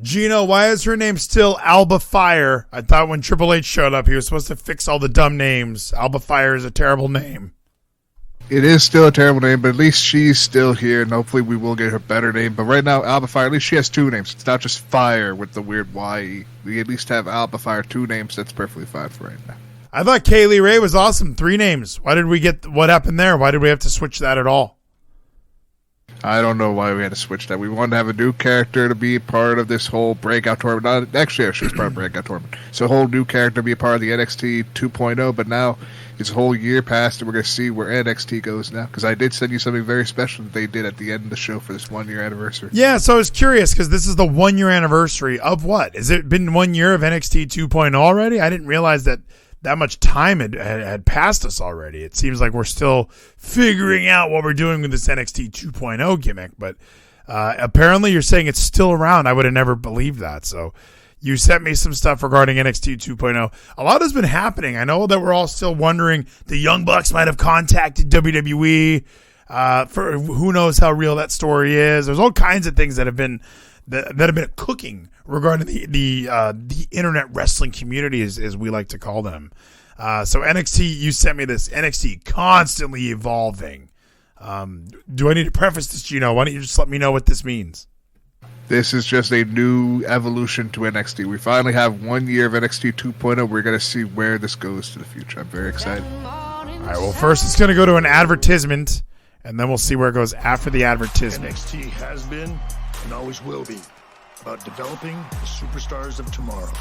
Geno, why is her name still Alba Fire? I thought when Triple H showed up, he was supposed to fix all the dumb names. Alba Fire is a terrible name. It is still a terrible name, but at least she's still here, and hopefully we will get her better name. But right now, Alba Fire, at least she has two names. It's not just Fire with the weird Y. We at least have Alba Fire, two names. That's perfectly fine for right now. I thought Kaylee Ray was awesome. 3 names. Why did we get, what happened there? Why did we have to switch that at all? I don't know why we had to switch that. We wanted to have a new character to be part of this whole breakout tournament. Actually, she was part of breakout tournament. So a whole new character to be a part of the NXT 2.0, but now it's a whole year past, and we're going to see where NXT goes now. Because I did send you something very special that they did at the end of the show for this 1-year anniversary. Yeah, so I was curious, because this is the 1-year anniversary of what? Has it been 1 year of NXT 2.0 already? I didn't realize that much time had passed us already. It seems like we're still figuring out what we're doing with this NXT 2.0 gimmick, but apparently you're saying it's still around. I would have never believed that. So you sent me some stuff regarding NXT 2.0. A lot has been happening. I know that we're all still wondering the Young Bucks might have contacted WWE. For who knows how real that story is. There's all kinds of things that have been cooking regarding the internet wrestling community, as we like to call them. So NXT, you sent me this. NXT constantly evolving. Do I need to preface this, Geno? Why don't you just let me know what this means? This is just a new evolution to NXT. We finally have 1 year of NXT 2.0. We're going to see where this goes to the future. I'm very excited. All right, well, first it's going to go to an advertisement, and then we'll see where it goes after the advertisement. NXT has been and always will be about developing the superstars of tomorrow.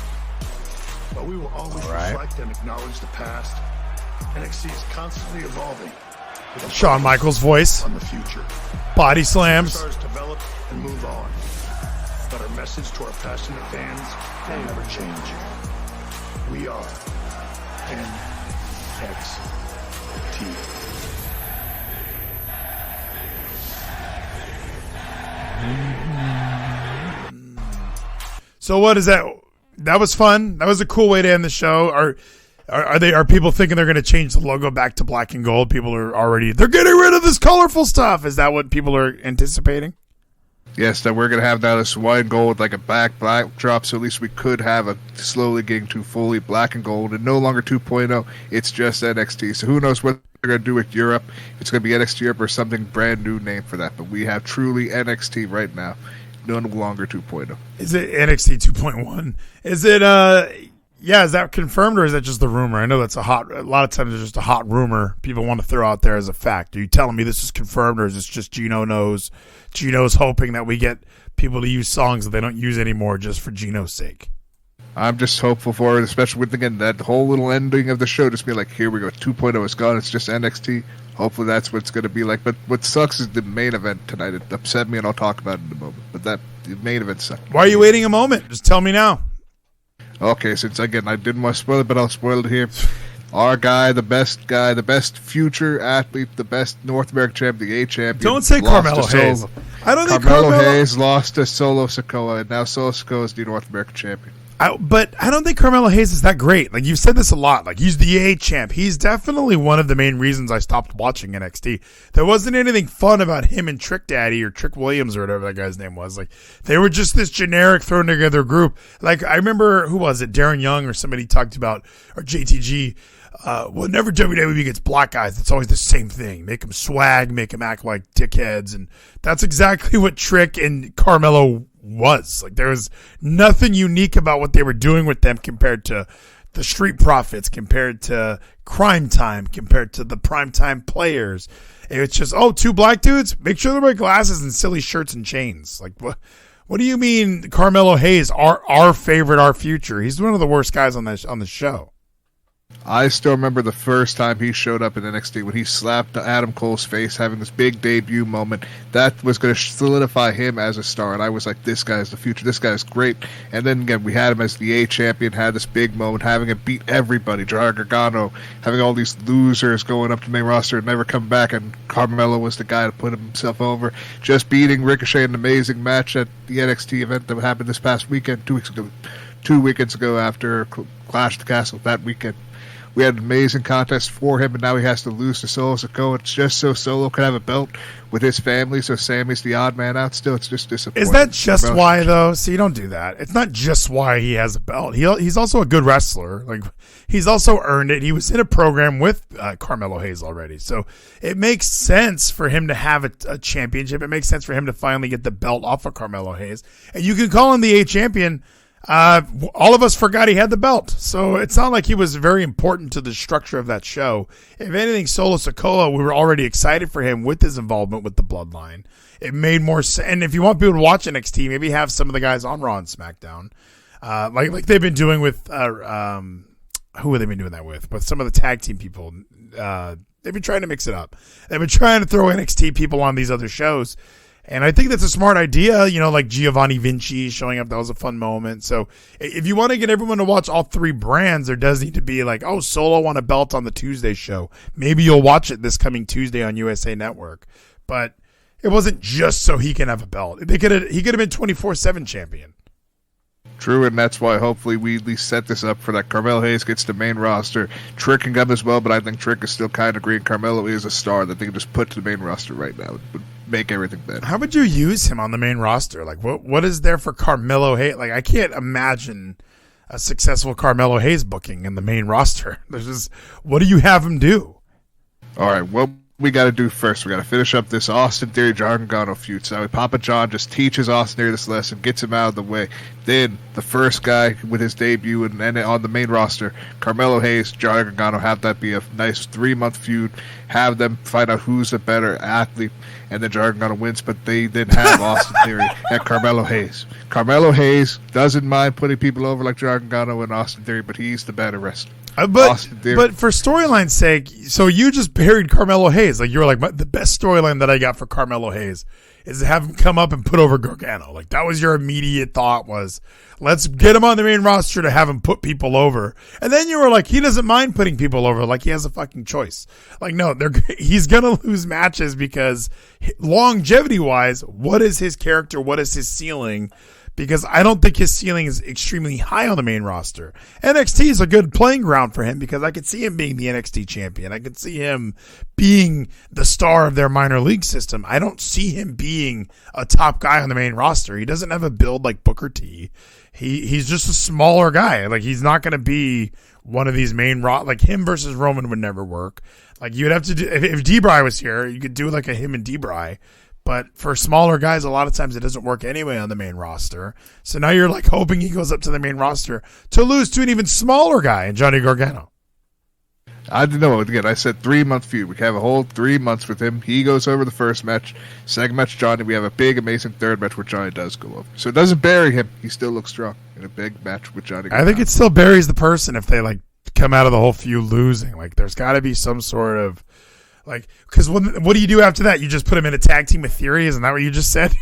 But we will always reflect and acknowledge the past. NXT is constantly evolving. Shawn Michaels' voice. On the future. Body slams. Superstars develop and move on. But our message to our passionate fans will never change. We are NXT. So what is that? That was fun. That was a cool way to end the show. Are people thinking they're going to change the logo back to black and gold? People are they're getting rid of this colorful stuff. Is that what people are anticipating? Yes, that we're going to have now this white and gold with like a black drop, so at least we could have a slowly getting to fully black and gold and no longer 2.0. It's just NXT. So who knows what they're going to do with Europe. If it's going to be NXT Europe or something brand new name for that. But we have truly NXT right now. No longer 2.0. Is it NXT 2.1? Is it is that confirmed or is that just the rumor? I know that's a lot of times it's just a hot rumor people want to throw out there as a fact. Are you telling me this is confirmed or is this just Geno knows? Geno's hoping that we get people to use songs that they don't use anymore just for Geno's sake. I'm just hopeful for it, especially with, again, that whole little ending of the show. Just be like, here we go, 2.0 is gone. It's just NXT. Hopefully that's what it's going to be like. But what sucks is the main event tonight. It upset me, and I'll talk about it in a moment. But the main event sucked. Why are you waiting a moment? Just tell me now. Okay, since, again, I didn't want to spoil it, but I'll spoil it here. Our guy, the best future athlete, the best North American champion, the A champion. Don't say Carmelo Hayes. I don't think Carmelo Hayes lost to Solo Sikoa, and now Solo Sikoa is the North American champion. But I don't think Carmelo Hayes is that great. Like, you've said this a lot. Like, he's the A champ. He's definitely one of the main reasons I stopped watching NXT. There wasn't anything fun about him and Trick Daddy or Trick Williams or whatever that guy's name was. Like, they were just this generic thrown together group. Like, I remember, who was it? Darren Young or somebody talked about, or JTG. Whenever WWE gets black guys, it's always the same thing. Make them swag, make them act like dickheads. And that's exactly what Trick and Carmelo was. Like, there was nothing unique about what they were doing with them compared to the Street Profits, compared to Crime Time, compared to the Primetime Players. It's just, two black dudes? Make sure they wear glasses and silly shirts and chains. Like, what do you mean Carmelo Hayes, our favorite, our future? He's one of the worst guys on the show. I still remember the first time he showed up in NXT when he slapped Adam Cole's face, having this big debut moment. That was going to solidify him as a star, and I was like, this guy's the future. This guy's great. And then again, we had him as the A champion, had this big moment, having him beat everybody. Johnny Gargano, having all these losers going up to the main roster and never come back, and Carmelo was the guy to put himself over. Just beating Ricochet in an amazing match at the NXT event that happened this past weekend, 2 weekends ago after Clash of the Castle that weekend. We had an amazing contest for him, and now he has to lose to Solo Sikoa. It's just so Solo can have a belt with his family, so Sammy's the odd man out still. It's just disappointing. Is that just why, though? See, you don't do that. It's not just why he has a belt. He's also a good wrestler. Like, he's also earned it. He was in a program with Carmelo Hayes already, so it makes sense for him to have a championship. It makes sense for him to finally get the belt off of Carmelo Hayes, and you can call him the A champion. All of us forgot he had the belt, so it's not like he was very important to the structure of that show. If anything, Solo Sikoa, we were already excited for him with his involvement with the Bloodline. It made more sense. And if you want people to watch NXT, maybe have some of the guys on Raw and SmackDown, like they've been doing with who have they been doing that with? But some of the tag team people, they've been trying to mix it up. They've been trying to throw NXT people on these other shows. And I think that's a smart idea, like Giovanni Vinci showing up. That was a fun moment. So if you want to get everyone to watch all three brands, there does need to be like, oh, Solo won a belt on the Tuesday show. Maybe you'll watch it this coming Tuesday on USA Network. But it wasn't just so he can have a belt. He could have been 24/7 champion. True, and that's why hopefully we at least set this up for that. Carmelo Hayes gets the main roster. Trick can come as well, but I think Trick is still kind of green. Carmelo is a star that they can just put to the main roster right now. It would make everything better. How would you use him on the main roster? Like, what is there for Carmelo Hayes? Like, I can't imagine a successful Carmelo Hayes booking in the main roster. There's just, what do you have him do? All right, what we got to do first, we got to finish up this Austin Theory John Gargano feud. So Papa John just teaches Austin Theory this lesson, gets him out of the way. Then the first guy with his debut and then on the main roster, Carmelo Hayes, John Gargano, have that be a nice 3-month feud. Have them find out who's the better athlete, and then John Gargano wins. But they then have Austin Theory and Carmelo Hayes. Carmelo Hayes doesn't mind putting people over like John Gargano and Austin Theory, but he's the better wrestler. But for storyline's sake, so you just buried Carmelo Hayes. Like, you were like, the best storyline that I got for Carmelo Hayes is to have him come up and put over Gargano. Like, that was your immediate thought was, let's get him on the main roster to have him put people over. And then you were like, he doesn't mind putting people over. Like, he has a fucking choice. Like, no, he's going to lose matches because longevity-wise, what is his character? What is his ceiling? Because I don't think his ceiling is extremely high on the main roster. NXT is a good playing ground for him because I could see him being the NXT champion. I could see him being the star of their minor league system. I don't see him being a top guy on the main roster. He doesn't have a build like Booker T. He's just a smaller guy. Like, he's not going to be one of these main like him versus Roman would never work. Like, you would have to do, if D-Bry was here, you could do like a him and D-Bry. But for smaller guys, a lot of times it doesn't work anyway on the main roster. So now you're like hoping he goes up to the main roster to lose to an even smaller guy in Johnny Gargano. I don't know. Again, I said 3-month feud. We have a whole 3 months with him. He goes over the first match. Second match, Johnny. We have a big, amazing third match where Johnny does go over. So it doesn't bury him. He still looks strong in a big match with Johnny Gargano. I think it still buries the person if they like come out of the whole feud losing. Like, there's got to be some sort of like, because what do you do after that? You just put him in a tag team with Theory? Isn't that what you just said?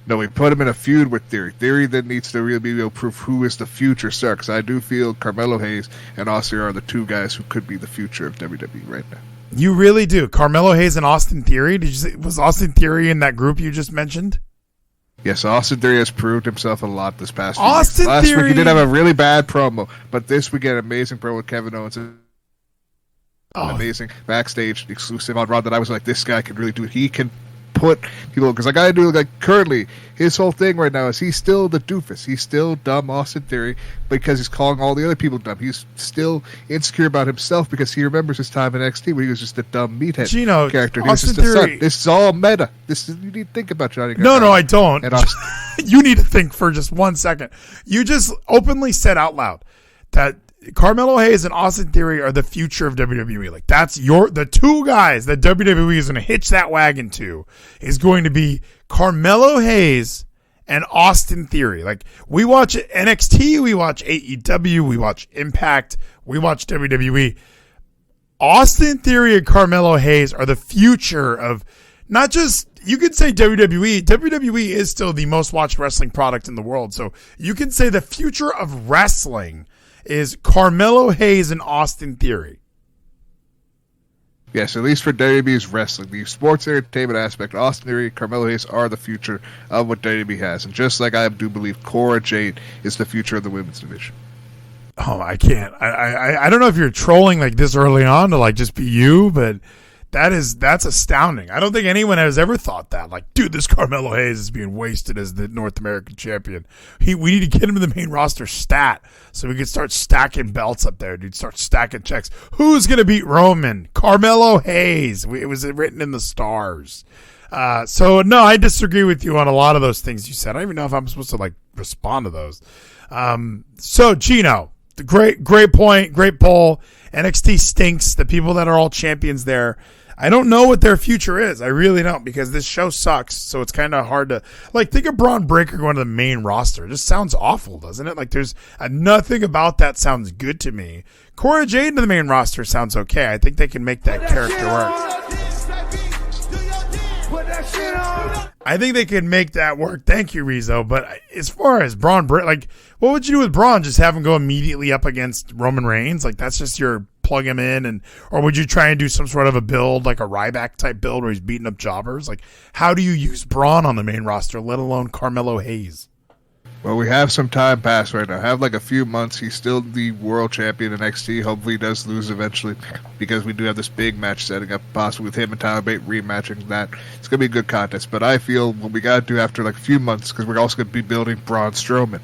No, we put him in a feud with Theory. Theory then needs to really be able to prove who is the future star. Because I do feel Carmelo Hayes and Austin are the two guys who could be the future of WWE right now. You really do. Carmelo Hayes and Austin Theory? Did you say, was Austin Theory in that group you just mentioned? Yes, Austin Theory has proved himself a lot this past Austin week. Last Theory. week he did have a really bad promo, but this week he had an amazing promo with Kevin Owens. Amazing backstage exclusive on Raw that I was like, this guy can really do it. He can put people, because I gotta do, like, currently his whole thing right now is he's still the doofus. He's still dumb Austin Theory because he's calling all the other people dumb. He's still insecure about himself because he remembers his time in NXT where he was just a dumb meathead character. He was just a son. This is all meta. You need to think about Johnny Gargano. No, I don't. You need to think for just 1 second. You just openly said out loud that Carmelo Hayes and Austin Theory are the future of WWE. Like, that's the two guys that WWE is going to hitch that wagon to is going to be Carmelo Hayes and Austin Theory. Like, we watch NXT, we watch AEW, we watch Impact, we watch WWE. Austin Theory and Carmelo Hayes are the future of not just, you could say WWE. WWE is still the most watched wrestling product in the world. So you can say the future of wrestling is Carmelo Hayes and Austin Theory. Yes, at least for WWE's wrestling. The sports entertainment aspect, Austin Theory, Carmelo Hayes are the future of what WWE has. And just like I do believe Cora Jade is the future of the women's division. Oh, I can't. I don't know if you're trolling like this early on to like just be you, but that's astounding. I don't think anyone has ever thought that. Like, dude, this Carmelo Hayes is being wasted as the North American champion. We need to get him to the main roster stat so we can start stacking belts up there, dude. Start stacking checks. Who's gonna beat Roman? Carmelo Hayes. It was written in the stars. So no, I disagree with you on a lot of those things you said. I don't even know if I'm supposed to like respond to those. So Geno. Great point. Great poll. NXT stinks. The people that are all champions there, I don't know what their future is. I really don't, because this show sucks. So it's kind of hard to like think of Braun Breaker going to the main roster. It just sounds awful, doesn't it? Like there's nothing about that sounds good to me. Cora Jade to the main roster sounds okay. I think they can make that character work. I think they can make that work. Thank you, Rizzo. But as far as Braun, like, what would you do with Braun? Just have him go immediately up against Roman Reigns? Like, that's just your plug him in, or would you try and do some sort of a build, like a Ryback type build where he's beating up jobbers? Like, how do you use Braun on the main roster, let alone Carmelo Hayes? Well, we have some time passed right now. Have like a few months. He's still the world champion in NXT. Hopefully he does lose eventually, because we do have this big match setting up, possibly with him and Tyler Bate rematching that. It's going to be a good contest. But I feel what we got to do after like a few months, because we're also going to be building Braun Strowman.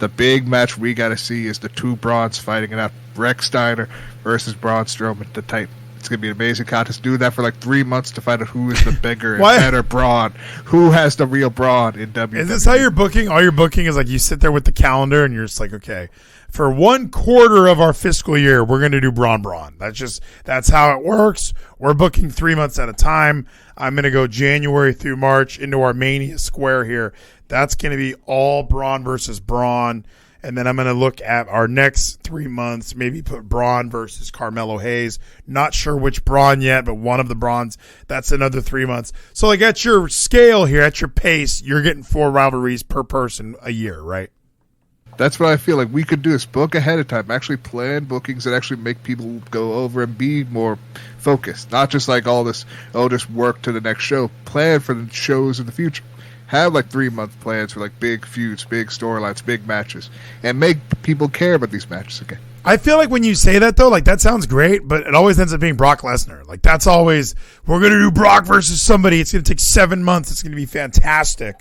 The big match we got to see is the two Brauns fighting it out. Rex Steiner versus Braun Strowman, the Titan. It's going to be an amazing contest. Do that for like 3 months to find out who is the bigger and better Braun. Who has the real Braun in WWE. Is this how you're booking? All your booking is like you sit there with the calendar and you're just like, okay, for 1/4 of our fiscal year, we're going to do Braun. That's how it works. We're booking 3 months at a time. I'm going to go January through March into our Mania Square here. That's going to be all Braun versus Braun. And then I'm going to look at our next 3 months, maybe put Braun versus Carmelo Hayes. Not sure which Braun yet, but one of the Brauns. That's another 3 months. So, like, at your scale here, at your pace, you're getting 4 rivalries per person a year, right? That's what I feel like we could do, is book ahead of time. Actually plan bookings that actually make people go over and be more focused. Not just like all this, just work to the next show. Plan for the shows in the future. Have like 3 month plans for like big feuds, big storylines, big matches, and make people care about these matches again. I feel like when you say that though, like that sounds great, but it always ends up being Brock Lesnar. Like that's always, we're going to do Brock versus somebody. It's going to take 7 months. It's going to be fantastic.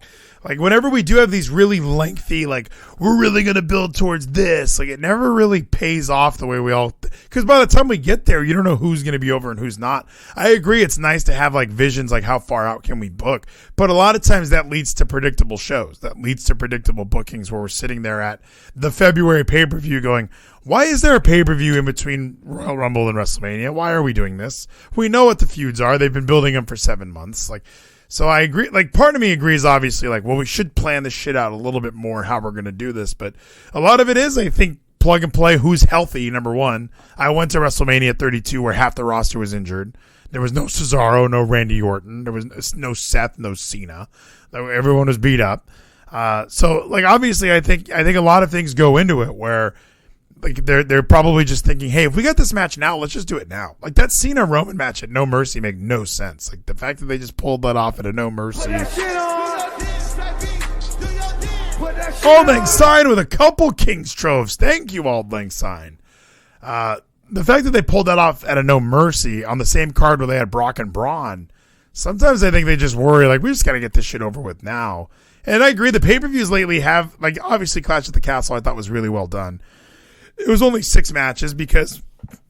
Like whenever we do have these really lengthy, like we're really going to build towards this, like it never really pays off the way we all, because by the time we get there, you don't know who's going to be over and who's not. I agree. It's nice to have like visions, like how far out can we book? But a lot of times that leads to predictable shows. That leads to predictable bookings where we're sitting there at the February pay-per-view going, why is there a pay-per-view in between Royal Rumble and WrestleMania? Why are we doing this? We know what the feuds are. They've been building them for 7 months. Like, so I agree. Like, part of me agrees, obviously, like, well, we should plan this shit out a little bit more, how we're going to do this. But a lot of it is, I think, plug and play who's healthy, number one. I went to WrestleMania 32 where half the roster was injured. There was no Cesaro, no Randy Orton. There was no Seth, no Cena. Everyone was beat up. So, like, obviously, I think a lot of things go into it where, like, they're probably just thinking, hey, if we got this match now, let's just do it now. Like, that Cena Roman match at No Mercy made no sense. Like, the fact that they just pulled that off at a No Mercy. Auld Lang Syne with a couple King's Troves. Thank you, Auld Lang Syne. The fact that they pulled that off at a No Mercy on the same card where they had Brock and Braun, sometimes I think they just worry, like, we just got to get this shit over with now. And I agree, the pay-per-views lately have, like, obviously Clash at the Castle I thought was really well done. It was only 6 matches because,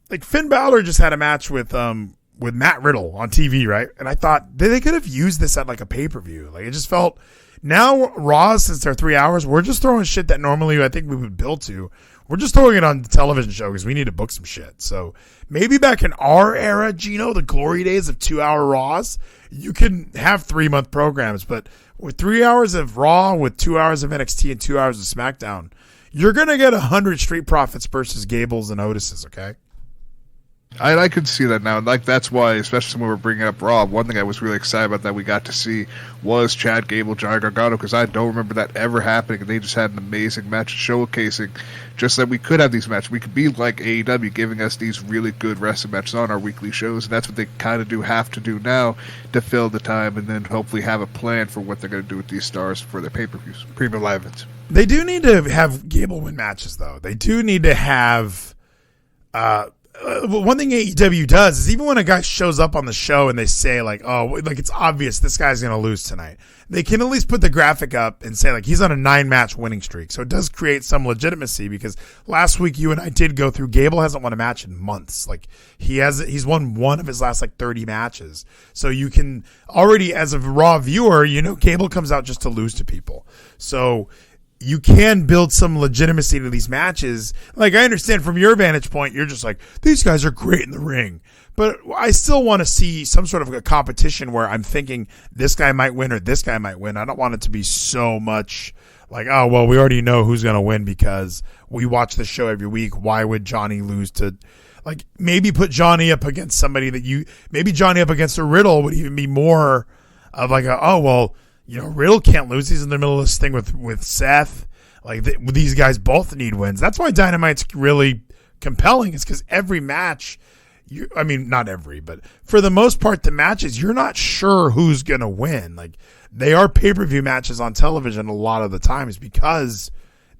like, Finn Balor just had a match with Matt Riddle on TV, right? And I thought they could have used this at, like, a pay-per-view. Like, it just felt, now Raw, since they're 3 hours, we're just throwing shit that normally I think we would build to. We're just throwing it on the television show because we need to book some shit. So maybe back in our era, Geno, the glory days of 2-hour Raws, you can have 3-month programs. But with 3 hours of Raw, with 2 hours of NXT and 2 hours of SmackDown, you're going to get 100 Street Profits versus Gables and Otises, okay? I could see that now. Like, that's why, especially when we're bringing up Raw, one thing I was really excited about that we got to see was Chad Gable, Johnny Gargano, because I don't remember that ever happening, and they just had an amazing match showcasing just that we could have these matches. We could be like AEW, giving us these really good wrestling matches on our weekly shows, and that's what they kind of have to do now to fill the time, and then hopefully have a plan for what they're going to do with these stars for their pay-per-views, premium live events. They do need to have Gable win matches, though. They do need to have. One thing AEW does is even when a guy shows up on the show and they say like, oh, like it's obvious this guy's going to lose tonight, they can at least put the graphic up and say like he's on a 9-match winning streak. So it does create some legitimacy, because last week you and I did go through, Gable hasn't won a match in months. Like he's won one of his last like 30 matches. So you can already, as a Raw viewer, Gable comes out just to lose to people. So you can build some legitimacy to these matches. Like, I understand from your vantage point, you're just like, these guys are great in the ring. But I still want to see some sort of a competition where I'm thinking this guy might win or this guy might win. I don't want it to be so much like, oh, well, we already know who's going to win because we watch the show every week. Why would Johnny lose to, like, maybe put Johnny up against somebody that maybe Johnny up against a Riddle would even be more of like, Riddle can't lose. He's in the middle of this thing with Seth. Like, these guys both need wins. That's why Dynamite's really compelling. It's because every match, not every, but for the most part, the matches, you're not sure who's going to win. Like, they are pay-per-view matches on television a lot of the times because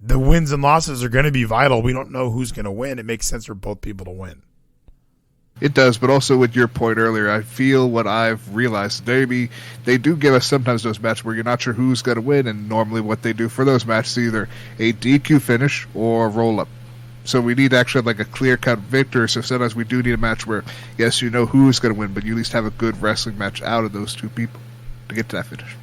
the wins and losses are going to be vital. We don't know who's going to win. It makes sense for both people to win. It does, but also with your point earlier, I feel what I've realized, they do give us sometimes those matches where you're not sure who's going to win, and normally what they do for those matches is either a DQ finish or a roll-up. So we need to actually have like a clear-cut victor, so sometimes we do need a match where, yes, you know who's going to win, but you at least have a good wrestling match out of those two people to get to that finish.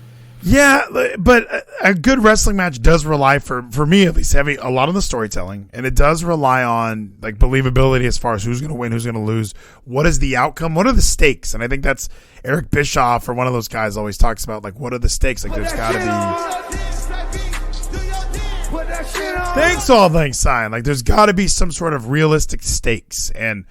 Yeah, but a good wrestling match does rely, for me at least, heavy a lot on the storytelling, and it does rely on like believability as far as who's going to win, who's going to lose, what is the outcome, what are the stakes, and I think that's Eric Bischoff or one of those guys always talks about like what are the stakes. Like there's got to be. Thanks, Sign. Like there's got to be some sort of realistic stakes, and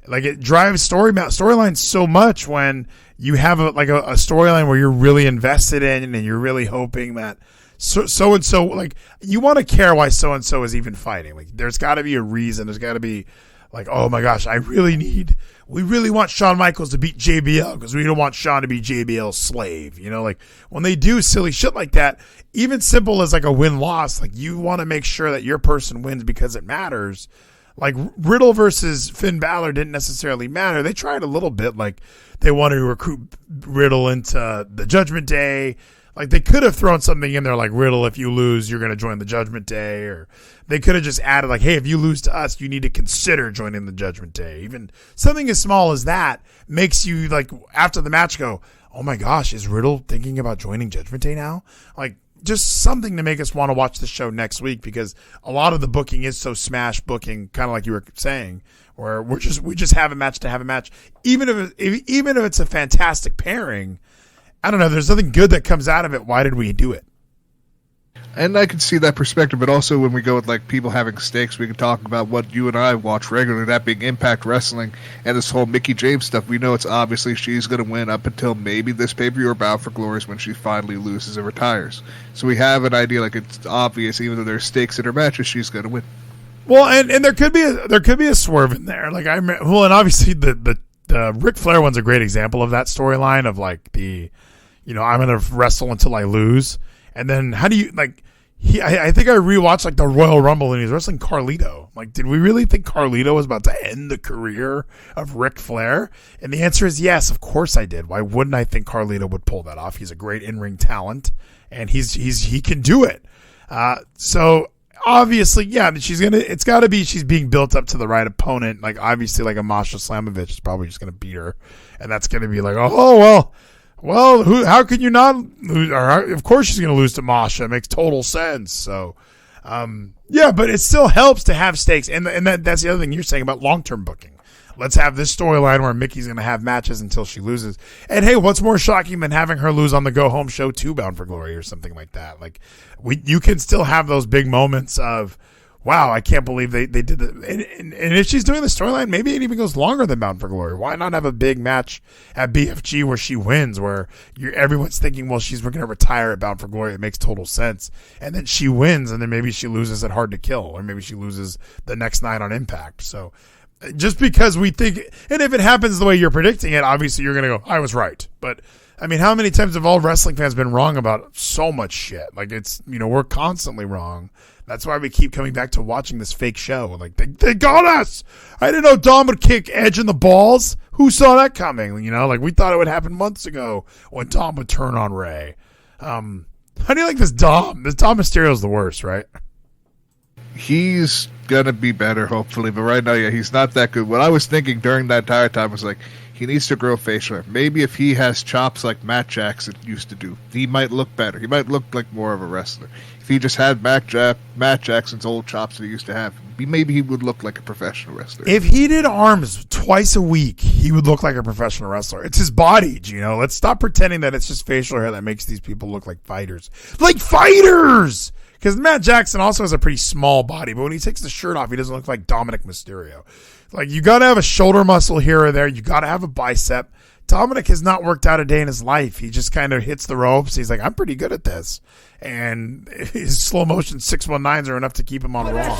like it drives storylines so much when you have a storyline where you're really invested in and you're really hoping that so and so, like, you want to care why so and so is even fighting. Like there's got to be a reason. There's got to be like, oh my gosh, we really want Shawn Michaels to beat JBL because we don't want Shawn to be JBL's slave. Like when they do silly shit like that, even simple as like a win-loss, like you want to make sure that your person wins because it matters. Like Riddle versus Finn Balor didn't necessarily matter. They tried a little bit, like they wanted to recruit Riddle into the Judgment Day. Like they could have thrown something in there like, Riddle, if you lose, you're going to join the Judgment Day. Or they could have just added like, hey, if you lose to us, you need to consider joining the Judgment Day. Even something as small as that makes you, like, after the match go, oh my gosh, is Riddle thinking about joining Judgment Day now? Like, just something to make us want to watch the show next week, because a lot of the booking is so smash booking, kind of like you were saying, where we just have a match to have a match. Even if it's a fantastic pairing, I don't know, there's nothing good that comes out of it. Why did we do it? And I can see that perspective, but also when we go with like people having stakes, we can talk about what you and I watch regularly, that being Impact Wrestling and this whole Mickie James stuff. We know it's obviously she's going to win up until maybe this pay-per-view or Bound for Glory is when she finally loses and retires. So we have an idea, like it's obvious, even though there's stakes in her matches, she's going to win. Well, and there could be a swerve in there. Like and obviously the Ric Flair one's a great example of that storyline of like I'm going to wrestle until I lose. And then how do you, like, I think I rewatched like the Royal Rumble and he was wrestling Carlito. Like, did we really think Carlito was about to end the career of Ric Flair? And the answer is yes, of course I did. Why wouldn't I think Carlito would pull that off? He's a great in-ring talent and he can do it. So obviously, yeah, it's got to be she's being built up to the right opponent. Like, obviously, like a Masha Slamovich is probably just going to beat her. And that's going to be like, well, how can you not lose? Of course she's going to lose to Masha. It makes total sense. So, yeah, but it still helps to have stakes. And that's the other thing you're saying about long-term booking. Let's have this storyline where Mickey's going to have matches until she loses. And, hey, what's more shocking than having her lose on the go-home show to Bound for Glory or something like that? Like, you can still have those big moments of, wow, I can't believe they did that. And if she's doing the storyline, maybe it even goes longer than Bound for Glory. Why not have a big match at BFG where she wins, where everyone's thinking, well, we're going to retire at Bound for Glory. It makes total sense. And then she wins, and then maybe she loses at Hard to Kill, or maybe she loses the next night on Impact. So just because we think, and if it happens the way you're predicting it, obviously you're going to go, I was right. But I mean, how many times have all wrestling fans been wrong about so much shit? Like, it's, we're constantly wrong. That's why we keep coming back to watching this fake show. Like, they got us. I didn't know Dom would kick Edge in the balls. Who saw that coming? Like, we thought it would happen months ago when Dom would turn on Ray. How do you like this Dom? This Dom Mysterio's the worst, right? He's gonna be better, hopefully, but right now, yeah, he's not that good. What I was thinking during that entire time was like, he needs to grow facial hair. Maybe if he has chops like Matt Jackson used to do, he might look better. He might look like more of a wrestler. If he just had Matt Jackson's old chops that he used to have, maybe he would look like a professional wrestler. If he did arms twice a week, he would look like a professional wrestler. It's his body, Gino. Let's stop pretending that it's just facial hair that makes these people look like fighters. Like fighters! Because Matt Jackson also has a pretty small body, but when he takes the shirt off, he doesn't look like Dominic Mysterio. Like, you got to have a shoulder muscle here or there. You got to have a bicep. Dominic has not worked out a day in his life. He just kind of hits the ropes. He's like, I'm pretty good at this. And his slow motion 619s are enough to keep him on Raw.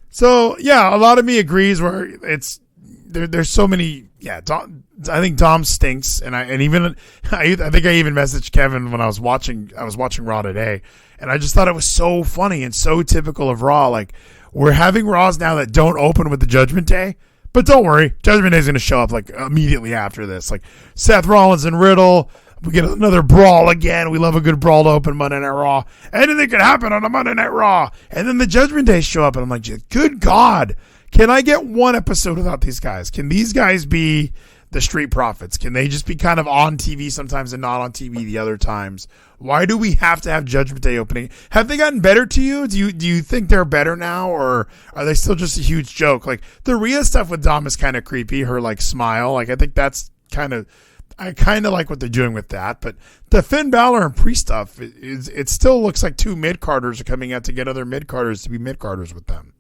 So, yeah, a lot of me agrees where it's there's so many. Yeah, I think Dom stinks, and I think I even messaged Kevin when I was watching Raw today, and I just thought it was so funny and so typical of Raw. Like, we're having Raws now that don't open with the Judgment Day, but don't worry, Judgment Day is going to show up like immediately after this. Like Seth Rollins and Riddle, we get another brawl again. We love a good brawl to open Monday Night Raw. Anything could happen on a Monday Night Raw, and then the Judgment Day show up, and I'm like, good God. Can I get one episode without these guys? Can these guys be the Street Profits? Can they just be kind of on TV sometimes and not on TV the other times? Why do we have to have Judgment Day opening? Have they gotten better to you? Do you think they're better now, or are they still just a huge joke? Like, the Rhea stuff with Dom is kind of creepy. Her like smile, like, I think that's I kind of like what they're doing with that. But the Finn Balor and Priest stuff, it still looks like two mid-carders are coming out to get other mid-carders to be mid-carders with them.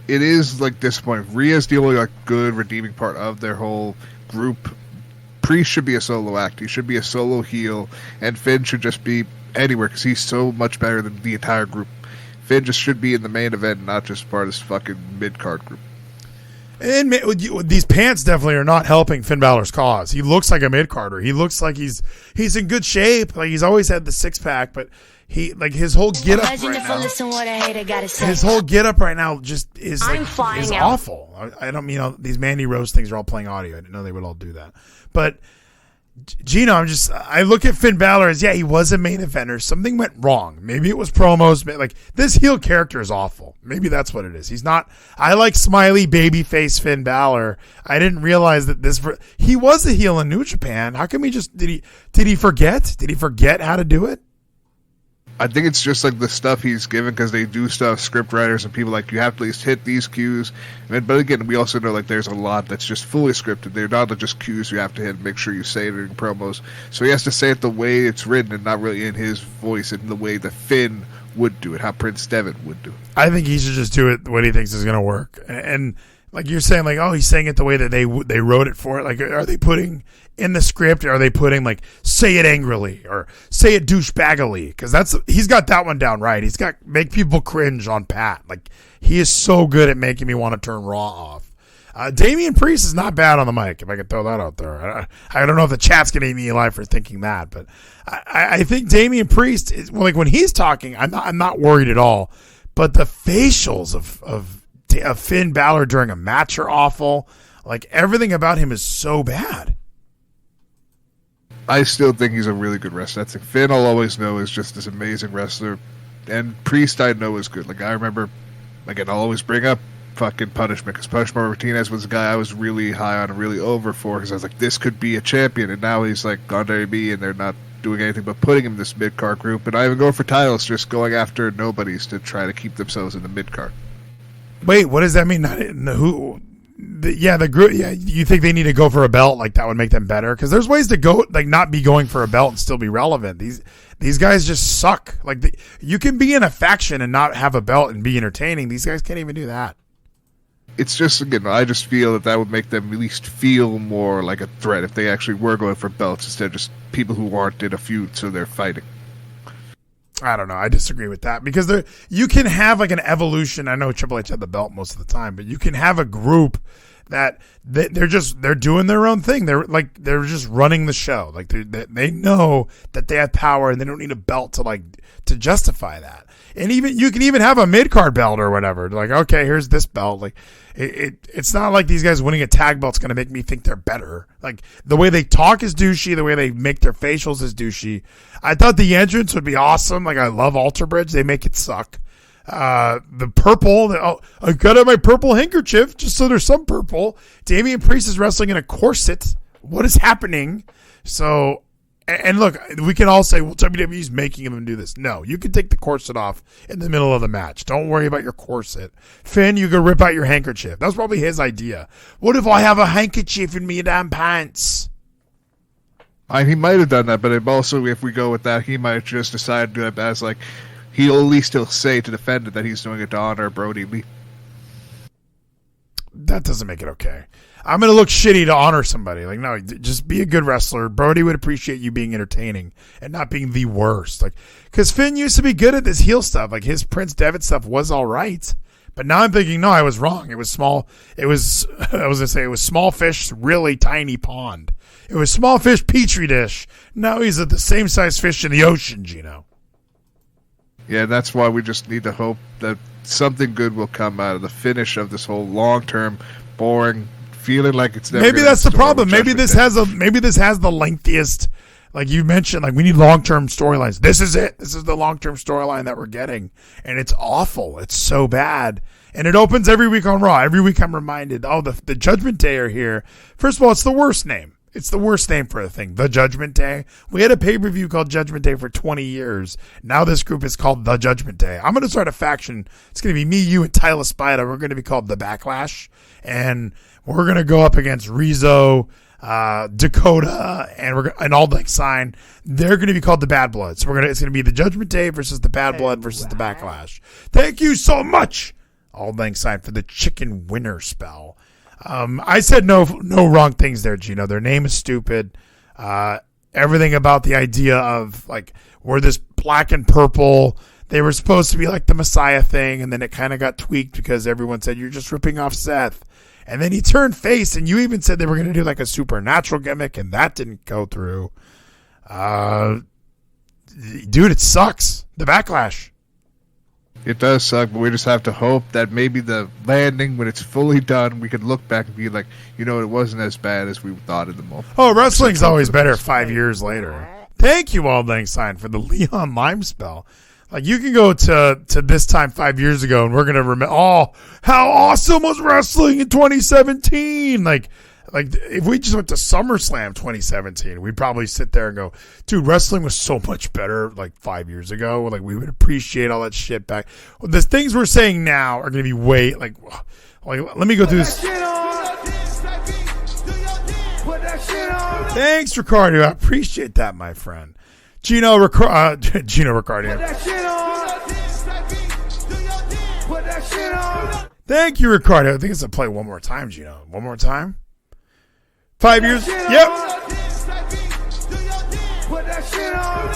It is like disappointing. Rhea's the only like good redeeming part of their whole group. Priest should be a solo act. He should be a solo heel, and Finn should just be anywhere because he's so much better than the entire group. Finn just should be in the main event, not just part of this fucking mid card group. And these pants definitely are not helping Finn Balor's cause. He looks like a mid carder. He looks like he's in good shape. Like, he's always had the six pack, but he, like, his whole get up right now. His whole get up right now just is awful. I don't mean these Mandy Rose things are all playing audio. I didn't know they would all do that. But Gino, I look at Finn Balor as, yeah, he was a main eventer. Something went wrong. Maybe it was promos. Like, this heel character is awful. Maybe that's what it is. He's not. I like smiley babyface Finn Balor. I didn't realize that he was a heel in New Japan. How come did he forget? Did he forget how to do it? I think it's just like the stuff he's given because they do stuff, script writers and people like, you have to at least hit these cues. But again, we also know like there's a lot that's just fully scripted. They're not just cues you have to hit and make sure you say it in promos. So he has to say it the way it's written and not really in his voice and the way that Finn would do it, how Prince Devitt would do it. I think he should just do it what he thinks is going to work. And like you're saying, like, oh, he's saying it the way that they wrote it for it. Like, are they putting in the script? Are they putting like, say it angrily or say it douchebaggily? Because he's got that one down right. He's got make people cringe on Pat. Like, he is so good at making me want to turn Raw off. Damian Priest is not bad on the mic, if I could throw that out there. I don't know if the chat's going to eat me alive for thinking that, but I think Damian Priest is, well, like, when he's talking, I'm not worried at all. But the facials of Finn Balor during a match are awful. Like, everything about him is so bad. I still think he's a really good wrestler. That's Finn I'll always know is just this amazing wrestler. And Priest I know is good. Like, I remember, again, I'll always bring up fucking Punishment, because Punishment Martinez was a guy I was really high on and really over for, because I was like, this could be a champion. And now he's like on WWE and they're not doing anything but putting him in this mid-card group. And I even go for titles, just going after nobodies to try to keep themselves in the mid-card. Wait, what does that mean? The group. Yeah, you think they need to go for a belt? Like, that would make them better? Because there's ways to go, like, not be going for a belt and still be relevant. These guys just suck. Like, you can be in a faction and not have a belt and be entertaining. These guys can't even do that. It's just, again, I just feel that would make them at least feel more like a threat if they actually were going for belts instead of just people who aren't in a feud, so they're fighting. I don't know. I disagree with that, because you can have like an evolution. I know Triple H had the belt most of the time, but you can have a group that they're doing their own thing. They're just running the show. Like they know that they have power and they don't need a belt to justify that. And even you can even have a mid-card belt or whatever. Like, okay, here's this belt. Like it's not like these guys winning a tag belt's going to make me think they're better. Like the way they talk is douchey. The way they make their facials is douchey. I thought the entrance would be awesome. Like I love Alter Bridge. They make it suck. The purple, I got out my purple handkerchief just so there's some purple. Damian Priest is wrestling in a corset. What is happening? So, and look, we can all say, well, WWE's making him do this. No, you can take the corset off in the middle of the match. Don't worry about your corset. Finn, you can rip out your handkerchief. That was probably his idea. What if I have a handkerchief in me damn pants? He might have done that, but also, if we go with that, he might just decide to do it as like, he'll at least still say to defend it that he's doing it to honor Brody Lee. That doesn't make it okay. I'm going to look shitty to honor somebody. Like, no, just be a good wrestler. Brody would appreciate you being entertaining and not being the worst. Like, because Finn used to be good at this heel stuff. Like, his Prince Devitt stuff was all right. But now I'm thinking, no, I was wrong. It was small. I was going to say it was small fish, really tiny pond. It was small fish, petri dish. Now he's the same size fish in the ocean, Geno. Yeah, that's why we just need to hope that something good will come out of the finish of this whole long-term, boring, feeling like it's never. Maybe that's the problem. Maybe this has the lengthiest. Like you mentioned, like we need long-term storylines. This is it. This is the long-term storyline that we're getting, and it's awful. It's so bad, and it opens every week on Raw. Every week I'm reminded, the Judgment Day are here. First of all, it's the worst name. It's the worst name for a thing. The Judgment Day. We had a pay-per-view called Judgment Day for 20 years. Now this group is called The Judgment Day. I'm going to start a faction. It's going to be me, you, and Tyler Spida. We're going to be called The Backlash. And we're going to go up against Rizzo, Dakota, and All Like Sign. They're going to be called The Bad Blood. So it's going to be The Judgment Day versus The Bad Blood versus The Backlash. Thank you so much, All Like Sign, for the chicken winner spell. I said no wrong things there, Geno. Their name is stupid. Everything about the idea of like we're this black and purple. They were supposed to be like the Messiah thing, and then it kind of got tweaked because everyone said you're just ripping off Seth. And then he turned face, and you even said they were going to do like a supernatural gimmick, and that didn't go through. Dude, it sucks. The Backlash. It does suck, but we just have to hope that maybe the landing, when it's fully done, we can look back and be like, it wasn't as bad as we thought in the moment. Oh, wrestling's always better 5 years later. Thank you, Auld Lang Syne, for the Leon Lime spell. Like, you can go to this time 5 years ago, and we're going to remember, how awesome was wrestling in 2017? Like, if we just went to SummerSlam 2017, we'd probably sit there and go, dude, wrestling was so much better like 5 years ago. Like, we would appreciate all that shit back. The things we're saying now are going to be way, like, let me go through this. Thanks, Ricardo. I appreciate that, my friend. Geno Ricardo. Thank you, Ricardo. I think it's a play one more time, Geno. One more time. 5 years. Yep.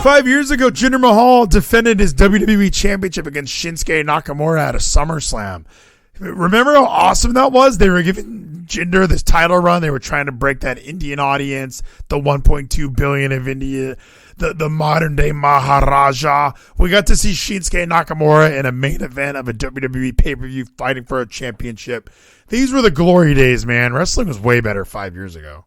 5 years ago, Jinder Mahal defended his WWE Championship against Shinsuke Nakamura at a SummerSlam. Remember how awesome that was? They were giving Jinder this title run. They were trying to break that Indian audience, the 1.2 billion of India, the modern day Maharaja. We got to see Shinsuke Nakamura in a main event of a WWE pay-per-view fighting for a championship. These were the glory days, man. Wrestling was way better 5 years ago.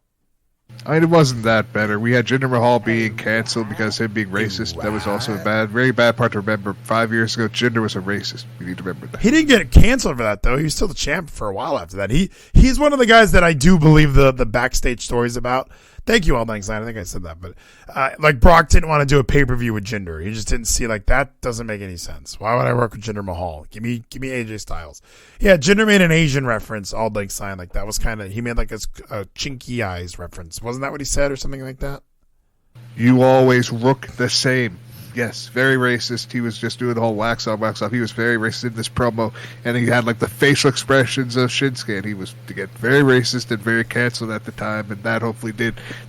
I mean, it wasn't that better. We had Jinder Mahal being canceled because of him being racist. Wow. That was also a very bad part to remember. 5 years ago, Jinder was a racist. We need to remember that. He didn't get canceled for that, though. He was still the champ for a while after that. He's one of the guys that I do believe the backstage stories about. Thank you, Auld Lang Syne. I think I said that. But like Brock didn't want to do a pay-per-view with Jinder. He just didn't see like that doesn't make any sense. Why would I work with Jinder Mahal? Give me AJ Styles. Yeah, Jinder made an Asian reference, Auld Lang Syne. Like that was kind of, he made like a chinky eyes reference. Wasn't that what he said or something like that? You always look the same. Yes, very racist. He was just doing the whole wax on, wax off. He was very racist in this promo, and he had like the facial expressions of Shinsuke, and he was again very racist and very canceled at the time, and that hopefully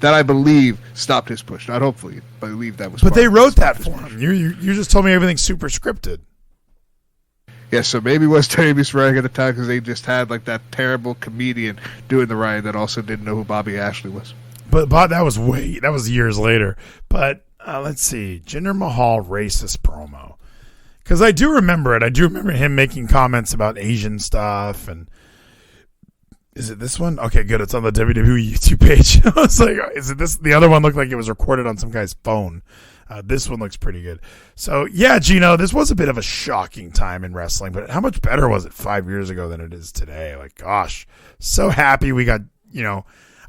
I believe stopped his push. Not hopefully, I believe that was. But they wrote that for him. You just told me everything's super scripted. Yeah, so maybe it was Tammy Sprang at the time because they just had like that terrible comedian doing the writing that also didn't know who Bobby Ashley was. But that was years later. But let's see, Jinder Mahal racist promo, because I do remember it. I do remember him making comments about Asian stuff. And is it this one? Okay, good. It's on the WWE YouTube page. I was like, is it this? The other one looked like it was recorded on some guy's phone. This one looks pretty good. So, yeah, Gino, this was a bit of a shocking time in wrestling, but how much better was it 5 years ago than it is today? Like, gosh, so happy we got,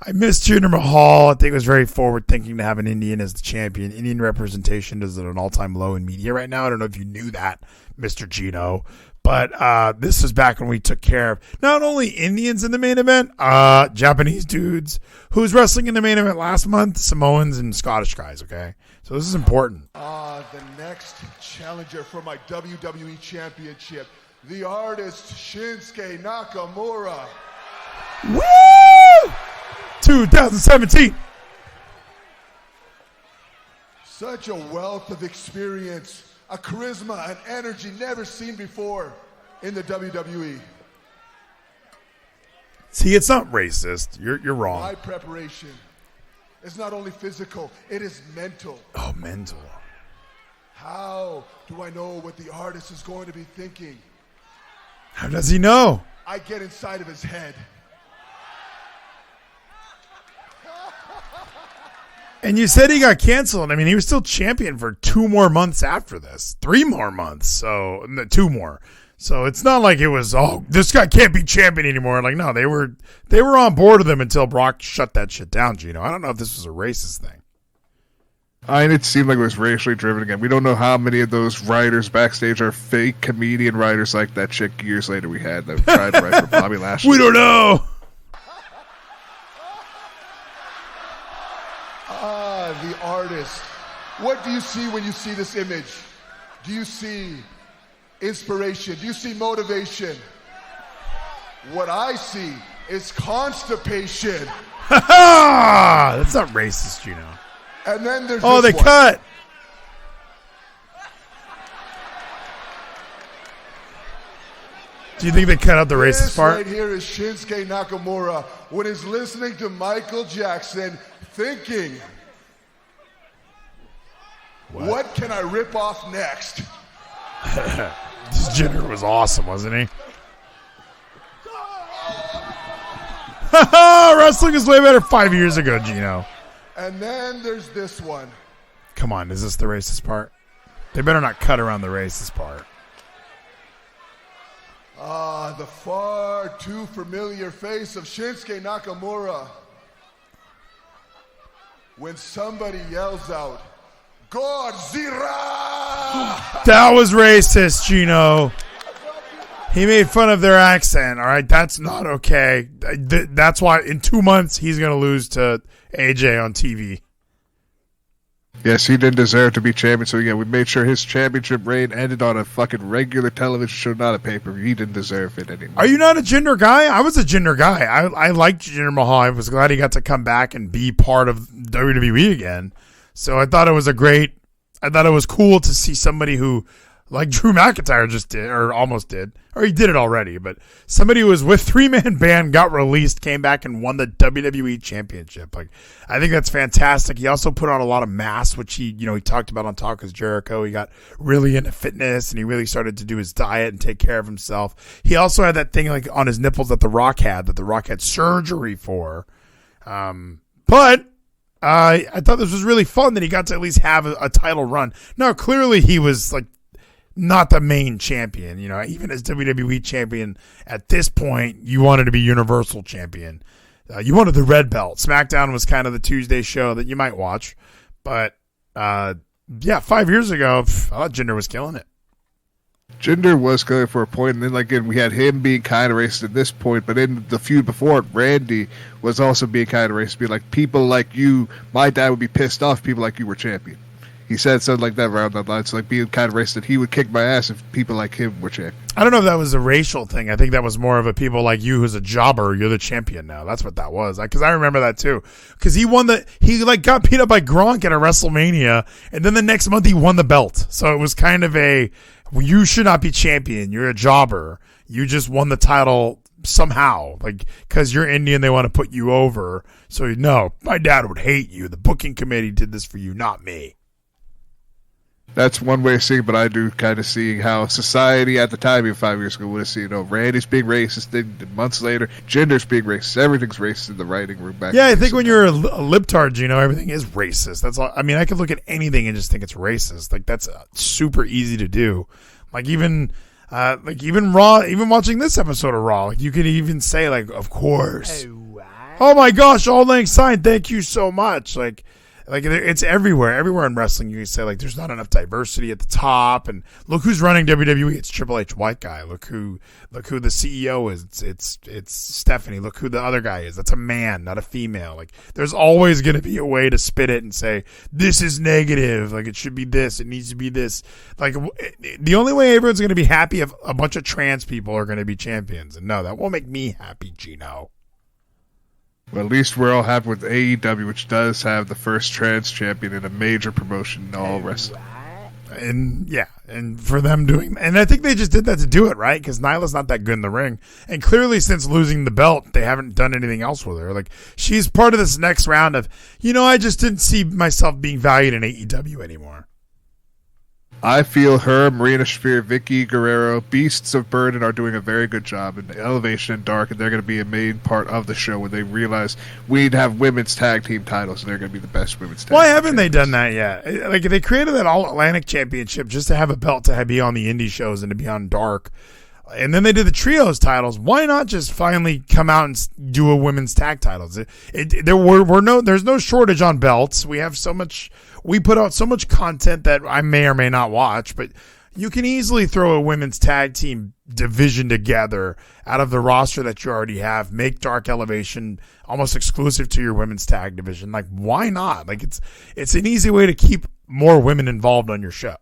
I missed Jinder Mahal. I think it was very forward-thinking to have an Indian as the champion. Indian representation is at an all-time low in media right now. I don't know if you knew that, Mr. Gino. But this was back when we took care of not only Indians in the main event, Japanese dudes. Who was wrestling in the main event last month? Samoans and Scottish guys, okay? So this is important. The next challenger for my WWE Championship, the artist Shinsuke Nakamura. Woo! 2017. Such a wealth of experience, a charisma and energy never seen before in the WWE. See, it's not racist. You're wrong. My preparation is not only physical, it is mental. Oh, mental. How do I know what the artist is going to be thinking? How does he know? I get inside of his head. And you said he got canceled. I mean, he was still champion for 2 more months after this. 3 more months. So, 2 more. So it's not like it was, this guy can't be champion anymore. Like, no, they were on board with him until Brock shut that shit down, Gino. I don't know if this was a racist thing. It seemed like it was racially driven again. We don't know how many of those writers backstage are fake comedian writers like that chick years later we had that tried to write for Bobby Lashley. We don't know. The artist. What do you see when you see this image? Do you see inspiration? Do you see motivation? What I see is constipation. That's not racist, you know. And then there's they one. cut. Do you think they cut out the racist This part? right here is Shinsuke Nakamura when he's listening to Michael Jackson thinking, what can I rip off next? This Jinder was awesome, wasn't he? Wrestling is way better 5 years ago, Gino. And then there's this one. Come on, is this the racist part? They better not cut around the racist part. The far too familiar face of Shinsuke Nakamura. When somebody yells out, Godzilla! That was racist, Gino. He made fun of their accent, all right? That's not okay. That's why in 2 months he's going to lose to AJ on TV. Yes, he didn't deserve to be champion, so yeah, we made sure his championship reign ended on a fucking regular television show, not a pay-per-view. He didn't deserve it anymore. Are you not a Jinder guy? I was a Jinder guy. I liked Jinder Mahal. I was glad he got to come back and be part of WWE again. So I thought it was cool to see somebody who, like Drew McIntyre just did, or almost did, or he did it already, but somebody who was with 3-man band, got released, came back and won the WWE Championship. Like, I think that's fantastic. He also put on a lot of mass, which he talked about on Talk with Jericho. He got really into fitness and he really started to do his diet and take care of himself. He also had that thing like on his nipples that The Rock had surgery for. But I thought this was really fun that he got to at least have a title run. Now, clearly he was like not the main champion, even as WWE champion at this point, you wanted to be Universal champion. You wanted the red belt. SmackDown was kind of the Tuesday show that you might watch. But, 5 years ago, I thought Jinder was killing it. Jinder was killing it for a point, and then again, we had him being kind of racist at this point, but in the feud before it, Randy was also being kind of racist, being like, people like you, my dad would be pissed off if people like you were champion. He said something like that around that line. So like being kind of racist that he would kick my ass if people like him were champion. I don't know if that was a racial thing. I think that was more of a people like you who's a jobber. You're the champion now. That's what that was. Because I remember that too. Because he got beat up by Gronk at a WrestleMania, and then the next month he won the belt. So it was kind of You should not be champion. You're a jobber. You just won the title somehow, like, because you're Indian, they want to put you over. So, no, my dad would hate you. The booking committee did this for you, not me. That's one way of seeing it, but I do kind of see how society at the time, even 5 years ago, would have seen, Randy's being racist, then months later, Jinder's being racist. Everything's racist in the writing room back then. Yeah, I think when you're a libtard, everything is racist. That's all. I mean, I could look at anything and just think it's racist. Like, that's super easy to do. Like, even Raw, even watching this episode of Raw, like, you could even say, like, of course. Oh my gosh, All Lang Syne, thank you so much. Like it's everywhere. Everywhere in wrestling, you can say, like, there's not enough diversity at the top. And look who's running WWE. It's Triple H, white guy. Look who the CEO is. It's Stephanie. Look who the other guy is. That's a man, not a female. Like, there's always going to be a way to spin it and say, this is negative. Like, it should be this. It needs to be this. Like, the only way everyone's going to be happy if a bunch of trans people are going to be champions. And no, that won't make me happy, Geno. Well, at least we're all happy with AEW, which does have the first trans champion in a major promotion in all wrestling. And for them doing, and I think they just did that to do it, right? Because Nyla's not that good in the ring, and clearly since losing the belt, they haven't done anything else with her. Like, she's part of this next round of, I just didn't see myself being valued in AEW anymore. I feel her, Marina Shafir, Vicky Guerrero, Beasts of Burden are doing a very good job in Elevation and Dark, and they're going to be a main part of the show when they realize we need to have women's tag team titles, and they're going to be the best women's tag Why team haven't champions. they done that yet? Like, they created that All-Atlantic Championship just to have a belt to be on the indie shows and to be on Dark. And then they did the trios titles. Why not just finally come out and do a women's tag titles? There's no shortage on belts. We put out so much content that I may or may not watch, but you can easily throw a women's tag team division together out of the roster that you already have. Make Dark Elevation almost exclusive to your women's tag division. Like, why not? Like, it's an easy way to keep more women involved on your show.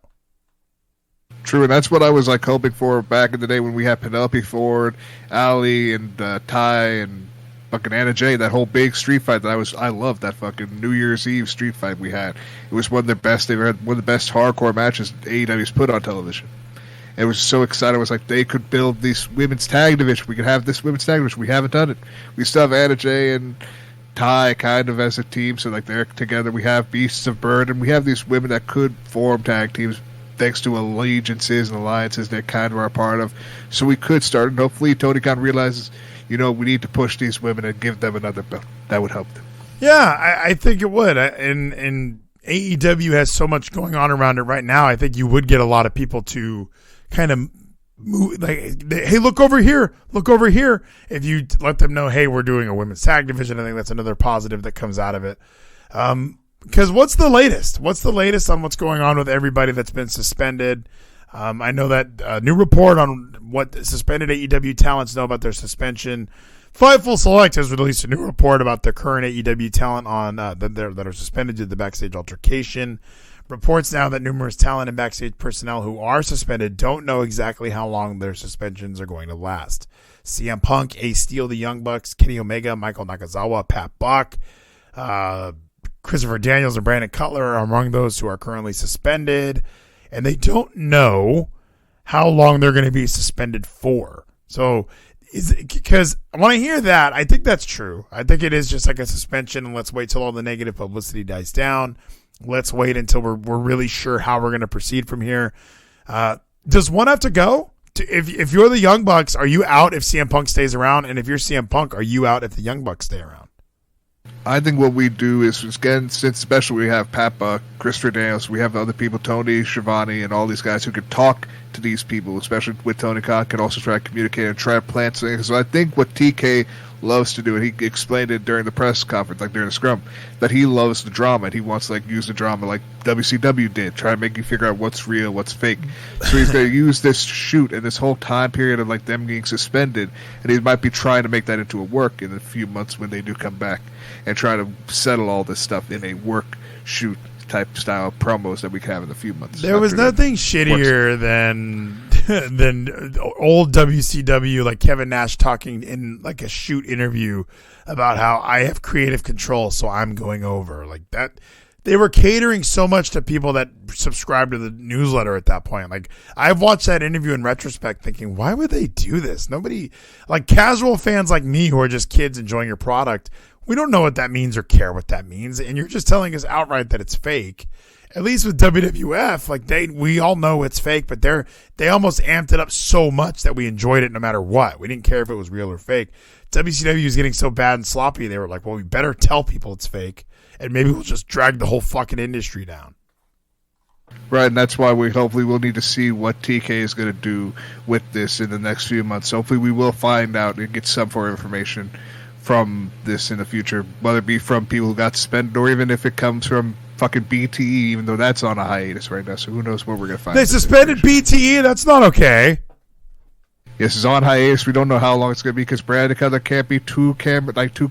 True, and that's what I was hoping for back in the day when we had Penelope Ford, Allie, and Ty, and fucking Anna Jay. That whole big street fight I loved that fucking New Year's Eve street fight we had. It was one of the best they've ever had, one of the best hardcore matches AEW's put on television. It was so exciting. It was like they could build this women's tag division. We could have this women's tag division. We haven't done it. We still have Anna Jay and Ty kind of as a team, so like they're together. We have Beasts of Burden. We have these women that could form tag teams thanks to allegiances and alliances they kind of are a part of. So we could start, and hopefully Tony Khan realizes, we need to push these women and give them another belt. That would help them. Yeah, I think it would. And AEW has so much going on around it right now. I think you would get a lot of people to kind of move, like, hey, look over here. If you let them know, hey, we're doing a women's tag division, I think that's another positive that comes out of it. Because what's the latest? What's the latest on what's going on with everybody that's been suspended? I know that new report on what suspended AEW talents know about their suspension. Fightful Select has released a new report about the current AEW talent on that are suspended due to the backstage altercation. Reports now that numerous talent and backstage personnel who are suspended don't know exactly how long their suspensions are going to last. CM Punk, Ace Steel, the Young Bucks, Kenny Omega, Michael Nakazawa, Pat Buck, Christopher Daniels, and Brandon Cutler are among those who are currently suspended, and they don't know how long they're going to be suspended for. So, because when I hear that, I think that's true. I think it is just like a suspension, and let's wait till all the negative publicity dies down. Let's wait until we're really sure how we're going to proceed from here. Does one have to go? If you're the Young Bucks, are you out if CM Punk stays around? And if you're CM Punk, are you out if the Young Bucks stay around? I think what we do is, again, since especially we have Pat Buck, Christopher Daniels, we have other people, Tony Schiavone, and all these guys who could talk to these people, especially with Tony Khan, can also try to communicate and try to plant things. So I think what TK loves to do, and he explained it during the press conference, like during the scrum, that he loves the drama, and he wants to use the drama like WCW did, try to make you figure out what's real, what's fake. So he's going to use this shoot and this whole time period of them being suspended, and he might be trying to make that into a work in a few months when they do come back, and try to settle all this stuff in a work shoot type style promos that we can have in a few months. There was nothing shittier than old WCW, like Kevin Nash talking in like a shoot interview about how I have creative control, so I'm going over like that. they were catering so much to people that subscribe to the newsletter at that point. Like, I've watched that interview in retrospect thinking, why would they do this? Nobody, like casual fans like me who are just kids enjoying your product, we don't know what that means or care what that means. And you're just telling us outright that it's fake. At least with WWF, like we all know it's fake, but they almost amped it up so much that we enjoyed it no matter what. We didn't care if it was real or fake. WCW was getting so bad and sloppy, they were like, well, we better tell people it's fake, and maybe we'll just drag the whole fucking industry down. Right, and that's why we hopefully will need to see what TK is going to do with this in the next few months. Hopefully we will find out and get some more information from this in the future, whether it be from people who got suspended or even if it comes from fucking BTE, even though that's on a hiatus right now, so who knows where we're going to find They suspended BTE? That's not okay. Yes, it's on hiatus. We don't know how long it's going to be because Brandon Cutler can't be two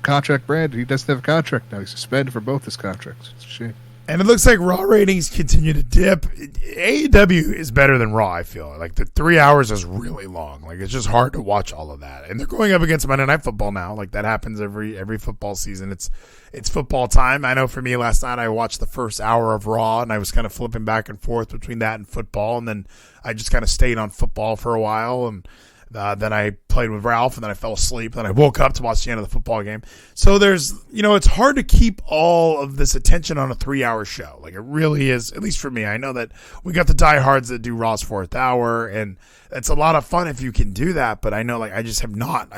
contract Brandon. He doesn't have a contract now. He's suspended for both his contracts. It's a shame. And it looks like Raw ratings continue to dip. AEW is better than Raw, I feel. Like, the 3 hours is really long. Like, it's just hard to watch all of that. And they're going up against Monday Night Football now. Like, that happens every football season. It's football time. I know for me, last night I watched the first hour of Raw, and I was kind of flipping back and forth between that and football. And then I just kind of stayed on football for a while, and then I played with Ralph, and then I fell asleep. Then I woke up to watch the end of the football game. So there's, it's hard to keep all of this attention on a 3-hour show. Like, it really is, at least for me. I know that we got the diehards that do Raw's fourth hour, and it's a lot of fun if you can do that. But I know, like, I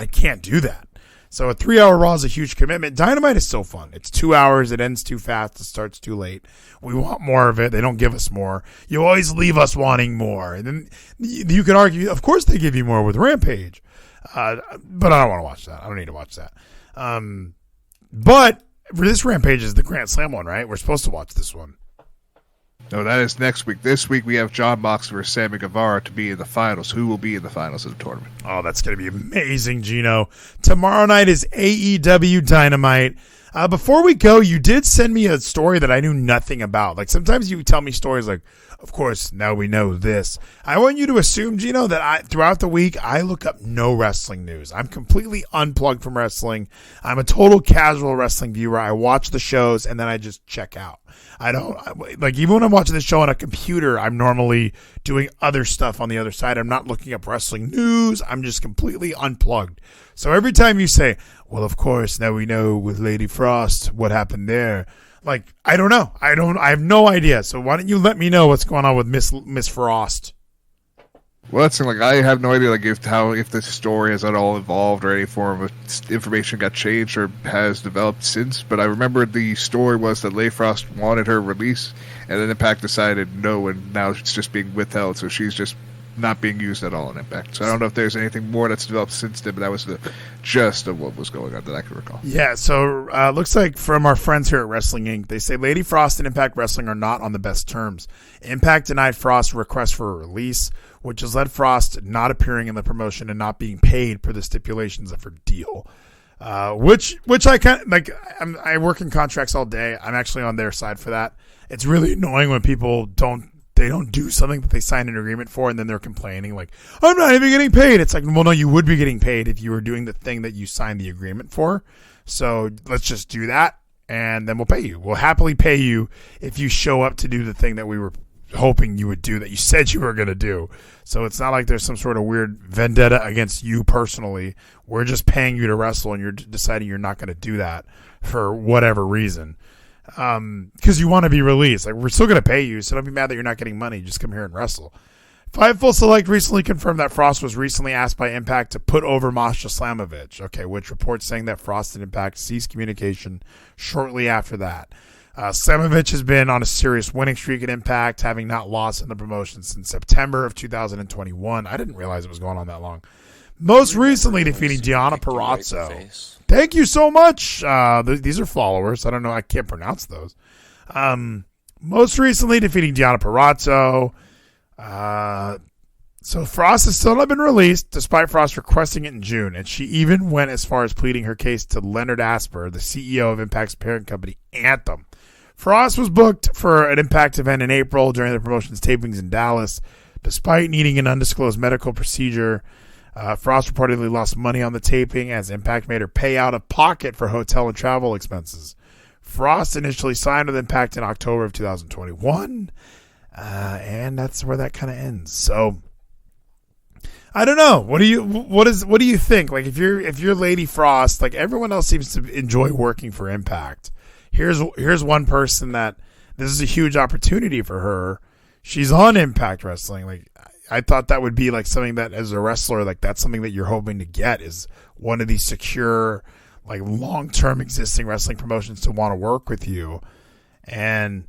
can't do that. So a 3-hour Raw is a huge commitment. Dynamite is so fun. It's 2 hours. It ends too fast. It starts too late. We want more of it. They don't give us more. You always leave us wanting more. And then you could argue, of course they give you more with Rampage. But I don't want to watch that. I don't need to watch that. But for this Rampage is the Grand Slam one, right? We're supposed to watch this one. No, that is next week. This week we have John Moxley versus Sammy Guevara to be in the finals. Who will be in the finals of the tournament? Oh, that's going to be amazing, Gino. Tomorrow night is AEW Dynamite. Before we go, you did send me a story that I knew nothing about. Like, sometimes you tell me stories like, of course, now we know this. I want you to assume, Gino, that throughout the week, I look up no wrestling news. I'm completely unplugged from wrestling. I'm a total casual wrestling viewer. I watch the shows, and then I just check out. Even when I'm watching the show on a computer, I'm normally doing other stuff on the other side. I'm not looking up wrestling news. I'm just completely unplugged. So every time you say, well, of course, now we know with Lady Frost what happened there. Like, I don't know. I have no idea. So why don't you let me know what's going on with Miss Frost? Well, that's like I have no idea, like if the story has at all evolved or any form of information got changed or has developed since. But I remember the story was that Lady Frost wanted her release, and then Impact decided no, and now it's just being withheld. So she's just not being used at all in Impact. So I don't know if there's anything more that's developed since then, but that was the gist of what was going on that I can recall. Yeah, so looks like from our friends here at Wrestling Inc., they say Lady Frost and Impact Wrestling are not on the best terms. Impact denied Frost's request for a release, which has led Frost not appearing in the promotion and not being paid per the stipulations of her deal. Which I kind of like. I work in contracts all day. I'm actually on their side for that. It's really annoying when people don't do something that they signed an agreement for, and then they're complaining like, I'm not even getting paid. It's like, well, no, you would be getting paid if you were doing the thing that you signed the agreement for. So let's just do that, and then we'll pay you. We'll happily pay you if you show up to do the thing that we were hoping you would do, that you said you were going to do. So it's not like there's some sort of weird vendetta against you personally. We're just paying you to wrestle, and you're deciding you're not going to do that for whatever reason. Because you want to be released. Like, we're still going to pay you, so don't be mad that you're not getting money. Just come here and wrestle. Fightful Select recently confirmed that Frost was recently asked by Impact to put over Masha Slamovich. Okay, which reports saying that Frost and Impact ceased communication shortly after that. Slamovich has been on a serious winning streak at Impact, having not lost in the promotion since September of 2021. I didn't realize it was going on that long. Most recently defeating Deonna Purrazzo. Thank you so much. These are followers. I don't know. I can't pronounce those. Most recently defeating Deonna Purrazzo. So Frost has still not been released, despite Frost requesting it in June. And she even went as far as pleading her case to Leonard Asper, the CEO of Impact's parent company, Anthem. Frost was booked for an Impact event in April during the promotion's tapings in Dallas. Despite needing an undisclosed medical procedure, Frost reportedly lost money on the taping as Impact made her pay out of pocket for hotel and travel expenses. Frost initially signed with Impact in October of 2021, and that's where that kind of ends. So I don't know. What do you think? Like if you're Lady Frost, like everyone else seems to enjoy working for Impact. Here's one person that this is a huge opportunity for her. She's on Impact Wrestling. Like I thought that would be like something that as a wrestler, like that's something that you're hoping to get is one of these secure, like long-term existing wrestling promotions to want to work with you. And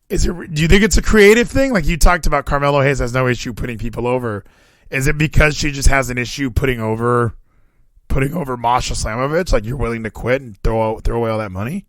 do you think it's a creative thing? Like you talked about Carmelo Hayes has no issue putting people over. Is it because she just has an issue putting over Masha Slamovich? Like you're willing to quit and throw away all that money?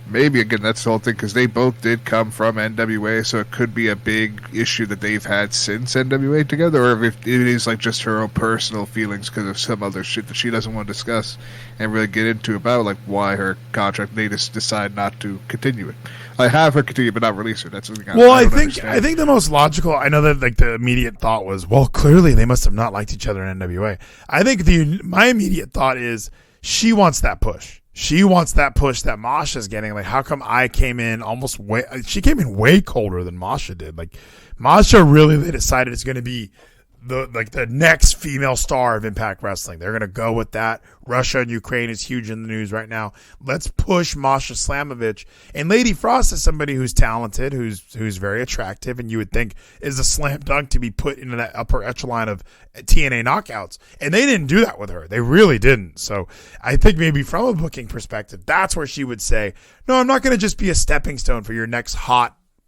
Maybe, again, that's the whole thing, because they both did come from NWA, so it could be a big issue that they've had since NWA together, or if it is like just her own personal feelings because of some other shit that she doesn't want to discuss and really get into about, like why her contract, they just decide not to continue it. I have her continue, but not release her. That's something I think the most logical. I know that like the immediate thought was, well, clearly they must have not liked each other in NWA. I think my immediate thought is she wants that push. She wants that push that Masha's getting. Like, how come I came in she came in way colder than Masha did. Like, Masha really, they decided it's going to be the next female star of Impact Wrestling. They're going to go with that. Russia and Ukraine is huge in the news right now. Let's push Masha Slamovich. And Lady Frost is somebody who's talented, who's very attractive, and you would think is a slam dunk to be put into that upper echelon of TNA knockouts. And they didn't do that with her. They really didn't. So I think maybe from a booking perspective, that's where she would say, no, I'm not going to just be a stepping stone for your next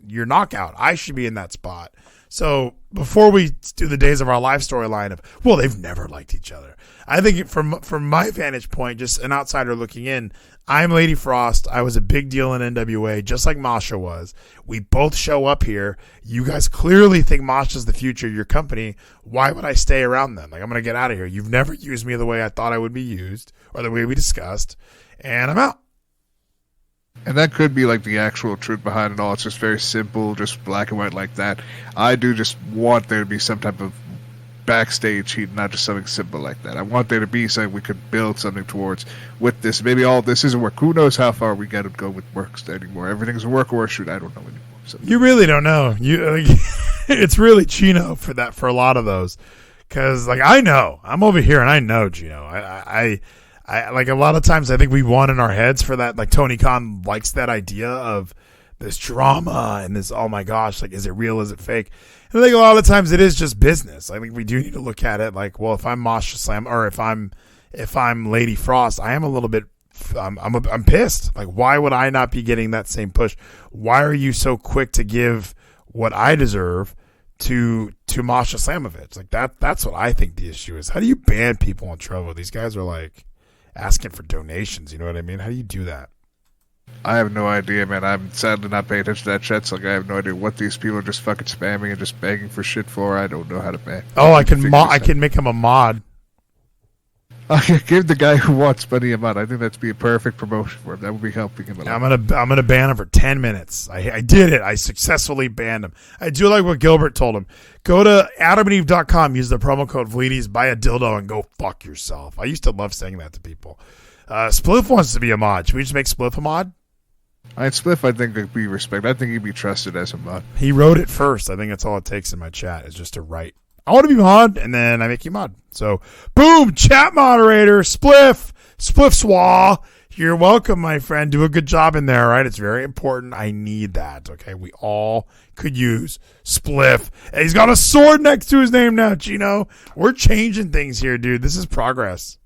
your knockout. I should be in that spot. So before we do the Days of Our Life storyline of, well, they've never liked each other. I think from my vantage point, just an outsider looking in, I'm Lady Frost. I was a big deal in NWA, just like Masha was. We both show up here. You guys clearly think Masha's the future of your company. Why would I stay around then? Like, I'm going to get out of here. You've never used me the way I thought I would be used or the way we discussed, and I'm out. And that could be like the actual truth behind it all. It's just very simple, just black and white like that. I do just want there to be some type of backstage heat, not just something simple like that. I want there to be something we could build something towards with this. Maybe all this isn't work. Who knows how far we got to go with works anymore. Everything's a work or a shoot. I don't know anymore. So. You really don't know. It's really Geno for a lot of those. Because, like, I know. I'm over here and I know Geno. I like a lot of times I think we won in our heads for that. Like Tony Khan likes that idea of this drama and this, oh my gosh, like, is it real? Is it fake? And I think a lot of times it is just business. I think we do need to look at it like, well, if I'm Masha Slam or if I'm Lady Frost, I am a little bit, I'm pissed. Like, why would I not be getting that same push? Why are you so quick to give what I deserve to Masha Slamovich? Like that's what I think the issue is. How do you ban people on Trovo? These guys are like asking for donations, you know what I mean? How do you do that? I have no idea, man. I'm sadly not paying attention to that chat, so like, I have no idea what these people are just fucking spamming and just begging for shit for. I don't know how to ban. Oh, I can make him a mod. Give the guy who wants money a mod. I think that'd be a perfect promotion for him. That would be helping him a lot. I'm gonna ban him for 10 minutes. I did it. I successfully banned him. I do like what Gilbert told him. Go to adamandeve.com, use the promo code Vleeties, buy a dildo, and go fuck yourself. I used to love saying that to people. Spliff wants to be a mod. Should we just make Spliff a mod? Spliff, I think, would be respected. I think he'd be trusted as a mod. He wrote it first. I think that's all it takes in my chat is just to write, I want to be mod, and then I make you mod. So, boom, chat moderator, Spliff Swa. You're welcome, my friend. Do a good job in there, right? It's very important. I need that, okay? We all could use Spliff. And he's got a sword next to his name now, Geno. We're changing things here, dude. This is progress.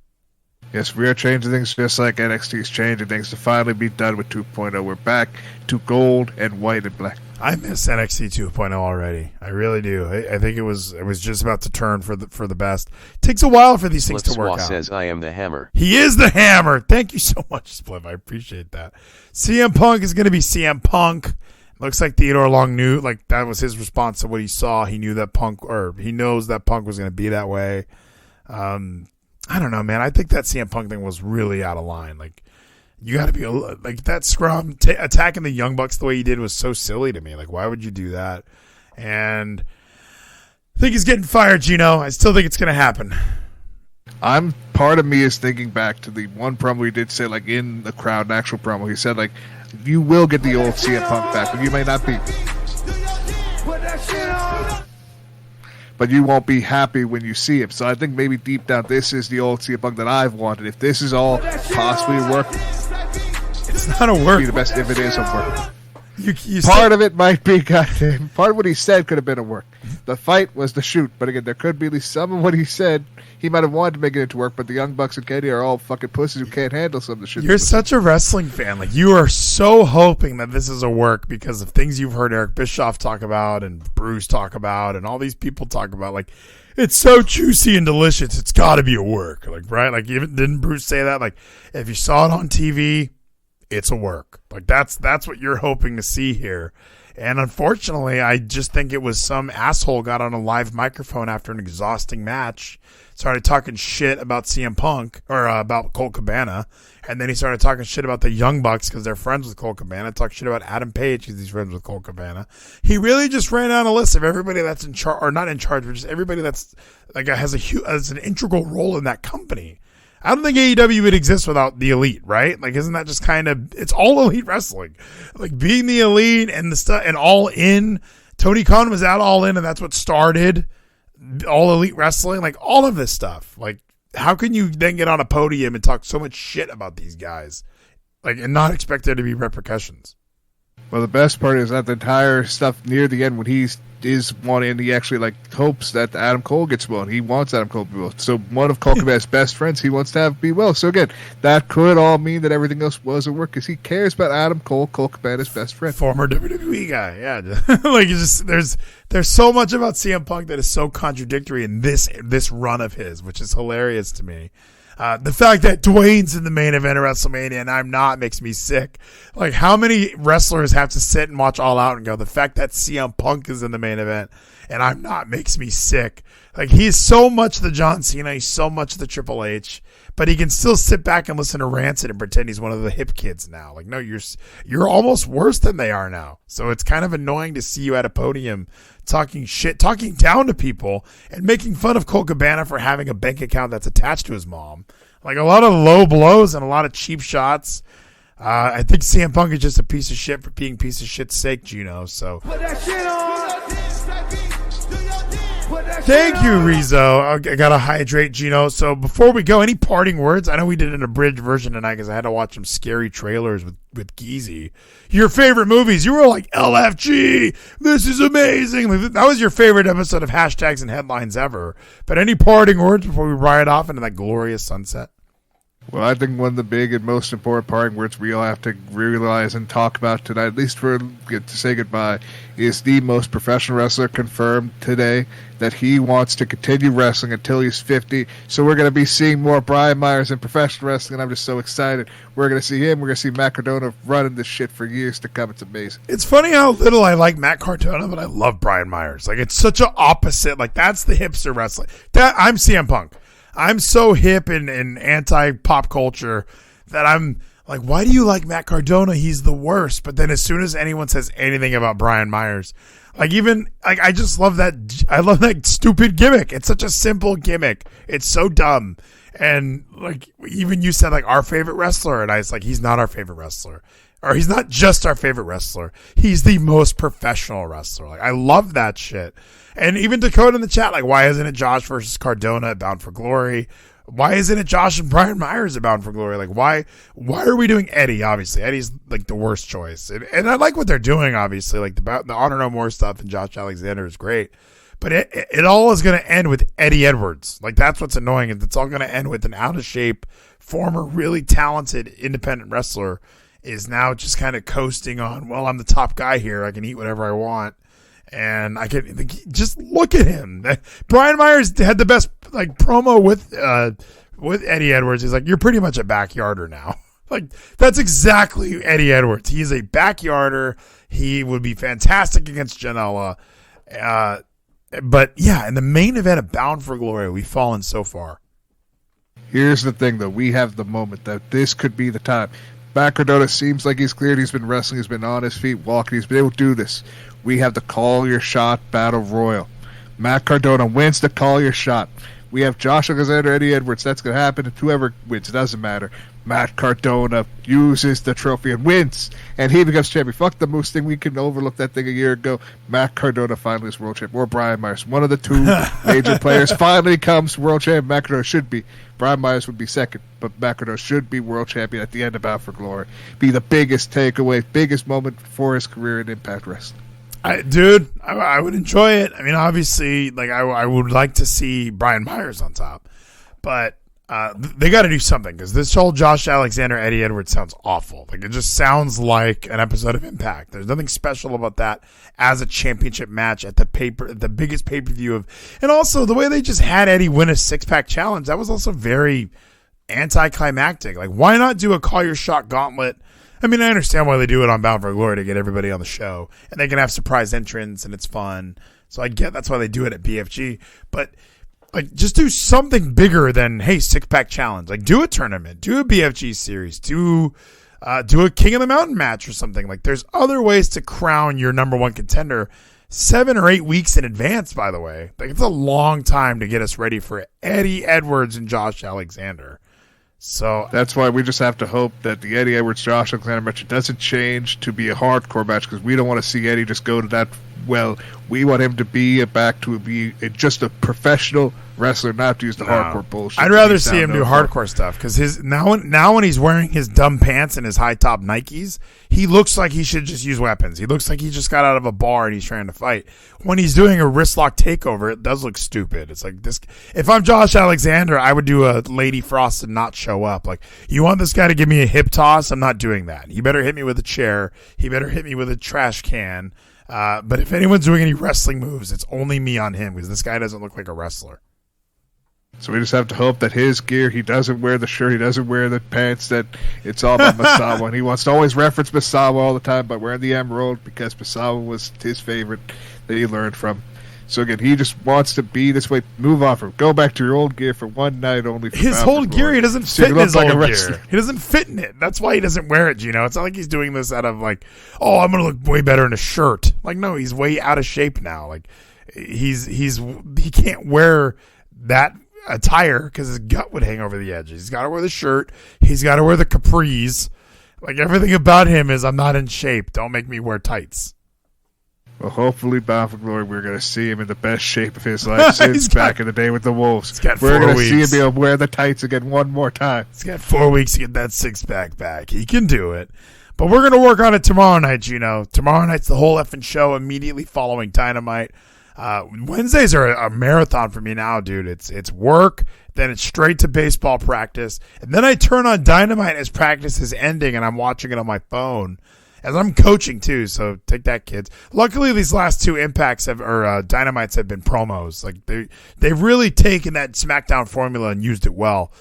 Yes, we are changing things just like NXT's changing things to finally be done with 2.0. We're back to gold and white and black. I miss NXT 2.0 already. I really do. I think it was just about to turn for the best. It takes a while for these things to work out. Says I am the hammer. He is the hammer. Thank you so much, Spliff. I appreciate that. CM Punk is going to be CM Punk. Looks like Theodore Long knew, like that was his response to what he saw. He knew that Punk, or he knows that Punk was going to be that way. I don't know, man. I think that CM Punk thing was really out of line. Like, you got to be like that scrum attacking the Young Bucks the way he did was so silly to me. Like, why would you do that? And I think he's getting fired, Geno. I still think it's going to happen. Part of me is thinking back to the one promo he did say, like, in the crowd, an actual promo. He said, like, You will get the old CM Punk back, but you may not be. But you won't be happy when you see him. So I think maybe deep down, this is the old CM Punk that I've wanted. If this is all possibly a work, it's not a work. Be the best if it is a work. You part of it might be goddamn. Part of what he said could have been a work. The fight was the shoot, but again, there could be at least some of what he said. He might have wanted to make it into work, but the Young Bucks and Kenny are all fucking pussies who can't handle some of the shit. You're such a wrestling fan. Like, you are so hoping that this is a work because of things you've heard Eric Bischoff talk about and Bruce talk about and all these people talk about. Like, it's so juicy and delicious. It's got to be a work. Like, right? Like, even didn't Bruce say that? Like, if you saw it on TV, it's a work. Like, that's what you're hoping to see here. And unfortunately, I just think it was some asshole got on a live microphone after an exhausting match, started talking shit about CM Punk, or about Colt Cabana, and then he started talking shit about the Young Bucks because they're friends with Colt Cabana, talked shit about Adam Page because he's friends with Colt Cabana. He really just ran down a list of everybody that's in charge, or not in charge, but just everybody that's like has an integral role in that company. I don't think AEW would exist without the Elite, right? Like, isn't that just kind of, it's all Elite wrestling. Like, being the Elite and the stuff and All In. Tony Khan was at All In, and that's what started All Elite Wrestling. Like, all of this stuff. Like, how can you then get on a podium and talk so much shit about these guys, like, and not expect there to be repercussions? Well, the best part is that the entire stuff near the end when he is wanting, he actually like hopes that Adam Cole gets well. He wants Adam Cole to be well. So one of Colt Cabana's best friends, he wants to have be well. So again, that could all mean that everything else was a work because he cares about Adam Cole, Colt Cabana's best friend, former WWE guy. Yeah, like it's just there's so much about CM Punk that is so contradictory in this run of his, which is hilarious to me. The fact that Dwayne's in the main event of WrestleMania and I'm not makes me sick. Like, how many wrestlers have to sit and watch All Out and go, the fact that CM Punk is in the main event and I'm not makes me sick. Like, he's so much the John Cena, he's so much the Triple H, but he can still sit back and listen to Rancid and pretend he's one of the hip kids now. Like, no, you're almost worse than they are now. So it's kind of annoying to see you at a podium talking shit, talking down to people, and making fun of Colt Cabana for having a bank account that's attached to his mom. Like, a lot of low blows and a lot of cheap shots. I think CM Punk is just a piece of shit for being piece of shit's sake, Geno. So thank you, Rizzo. I gotta hydrate, Geno. So before we go, any parting words? I know we did an abridged version tonight because I had to watch some scary trailers with Geezy. Your favorite movies? You were like, LFG, this is amazing. Like, that was your favorite episode of Hashtags and Headlines ever. But any parting words before we ride off into that glorious sunset? Well, I think one of the big and most important parting words we all have to realize and talk about tonight, at least to say goodbye, is the most professional wrestler confirmed today that he wants to continue wrestling until he's 50. So we're going to be seeing more Brian Myers in professional wrestling, and I'm just so excited. We're going to see him. We're going to see Matt Cardona running this shit for years to come. It's amazing. It's funny how little I like Matt Cardona, but I love Brian Myers. Like, it's such an opposite. Like, that's the hipster wrestling. I'm CM Punk. I'm so hip and anti-pop culture that I'm like, why do you like Matt Cardona? He's the worst. But then as soon as anyone says anything about Brian Myers, like, even, like, I just love that. I love that stupid gimmick. It's such a simple gimmick. It's so dumb. And, like, even you said, like, our favorite wrestler. And I was like, he's not our favorite wrestler. Or he's not just our favorite wrestler. He's the most professional wrestler. Like, I love that shit. And even Dakota in the chat, like, why isn't it Josh versus Cardona at Bound for Glory? Why isn't it Josh and Brian Myers at Bound for Glory? Like, why are we doing Eddie? Obviously, Eddie's like the worst choice. And I like what they're doing, obviously. Like, the Honor No More stuff and Josh Alexander is great. But it all is going to end with Eddie Edwards. Like, that's what's annoying. It's all going to end with an out-of-shape, former, really talented independent wrestler is now just kind of coasting on, well, I'm the top guy here. I can eat whatever I want. And I can just look at him. Brian Myers had the best, like, promo with Eddie Edwards. He's like, you're pretty much a backyarder now. Like, that's exactly Eddie Edwards. He's a backyarder. He would be fantastic against Janela. But yeah, in the main event of Bound for Glory, we've fallen so far. Here's the thing, though. We have the moment that this could be the time. Matt Cardona seems like he's cleared. He's been wrestling. He's been on his feet, walking. He's been able to do this. We have the Call Your Shot Battle Royal. Matt Cardona wins the Call Your Shot. We have Josh Alexander, Eddie Edwards. That's going to happen. And whoever wins, it doesn't matter. Matt Cardona uses the trophy and wins, and he becomes champion. Fuck the Moose thing. We can overlook that thing a year ago. Matt Cardona finally is world champion. Or Brian Myers. One of the two major players finally comes world champion. Matt Cardona should be. Brian Myers would be second, but Matt Cardona should be world champion at the end of Bound for Glory. Be the biggest takeaway, biggest moment for his career in Impact Wrestling. I would enjoy it. I mean, obviously, like I would like to see Brian Myers on top, but they got to do something, because this whole Josh Alexander Eddie Edwards sounds awful. Like, it just sounds like an episode of Impact. There's nothing special about that as a championship match at the biggest pay-per-view of, and also the way they just had Eddie win a 6-pack challenge. That was also very anticlimactic. Like, why not do a call your shot gauntlet? I mean, I understand why they do it on Bound for Glory to get everybody on the show, and they can have surprise entrants, and it's fun. So I get that's why they do it at BFG, but like, just do something bigger than, hey, 6-pack challenge. Like, do a tournament, do a BFG series, do a King of the Mountain match or something. Like, there's other ways to crown your number one contender 7 or 8 weeks in advance, by the way. Like, it's a long time to get us ready for Eddie Edwards and Josh Alexander. So that's why we just have to hope that the Eddie Edwards Josh Alexander match doesn't change to be a hardcore match, because we don't want to see Eddie just go to that. Well, we want him to be just a professional wrestler, not to use the hardcore bullshit. I'd rather see him do hardcore stuff, because his now when he's wearing his dumb pants and his high top Nikes, he looks like he should just use weapons. He looks like he just got out of a bar and he's trying to fight. When he's doing a wrist lock takeover, it does look stupid. It's like this. If I'm Josh Alexander, I would do a Lady Frost and not show up. Like, you want this guy to give me a hip toss? I'm not doing that. He better hit me with a chair. He better hit me with a trash can. But if anyone's doing any wrestling moves, it's only me on him, because this guy doesn't look like a wrestler. So we just have to hope that his gear, he doesn't wear the shirt, he doesn't wear the pants, that it's all about Misawa. And he wants to always reference Misawa all the time by wearing the emerald, because Misawa was his favorite that he learned from. So again, he just wants to be this way. Move on from, go back to your old gear for one night only. For his whole gear, he doesn't fit in his like old gear. He doesn't fit in it. That's why he doesn't wear it, It's not like he's doing this out of like, oh, I'm going to look way better in a shirt. Like, no, he's way out of shape now. Like, he can't wear that attire because his gut would hang over the edge. He's got to wear the shirt. He's got to wear the capris. Like, everything about him is, I'm not in shape. Don't make me wear tights. Well, hopefully, Bound for Glory, we're going to see him in the best shape of his life since back in the day with the Wolves. We're going to see him be able to wear the tights again one more time. He's got 4 weeks to get that 6-pack back. He can do it. But we're going to work on it tomorrow night, Tomorrow night's the whole effing show immediately following Dynamite. Wednesdays are a marathon for me now, dude. It's work, then it's straight to baseball practice, and then I turn on Dynamite as practice is ending, and I'm watching it on my phone. As I'm coaching too, so take that, kids. Luckily, these last 2 Impacts Dynamites have been promos. Like, they've really taken that SmackDown formula and used it well.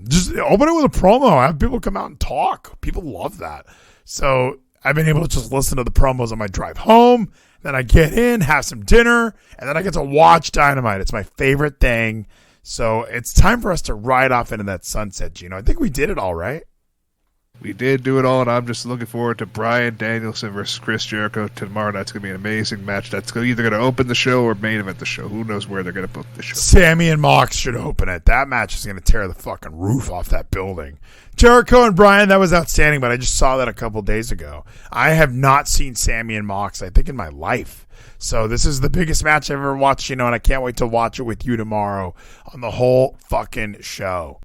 Just open it with a promo. Have people come out and talk. People love that. So I've been able to just listen to the promos on my drive home. Then I get in, have some dinner, and then I get to watch Dynamite. It's my favorite thing. So it's time for us to ride off into that sunset, Gino. I think we did it all right. We did do it all, and I'm just looking forward to Bryan Danielson versus Chris Jericho tomorrow. That's going to be an amazing match. That's either going to open the show or main event the show. Who knows where they're going to book the show. Sammy and Mox should open it. That match is going to tear the fucking roof off that building. Jericho and Bryan, that was outstanding, but I just saw that a couple days ago. I have not seen Sammy and Mox, I think, in my life. So this is the biggest match I've ever watched, and I can't wait to watch it with you tomorrow on the whole fucking show.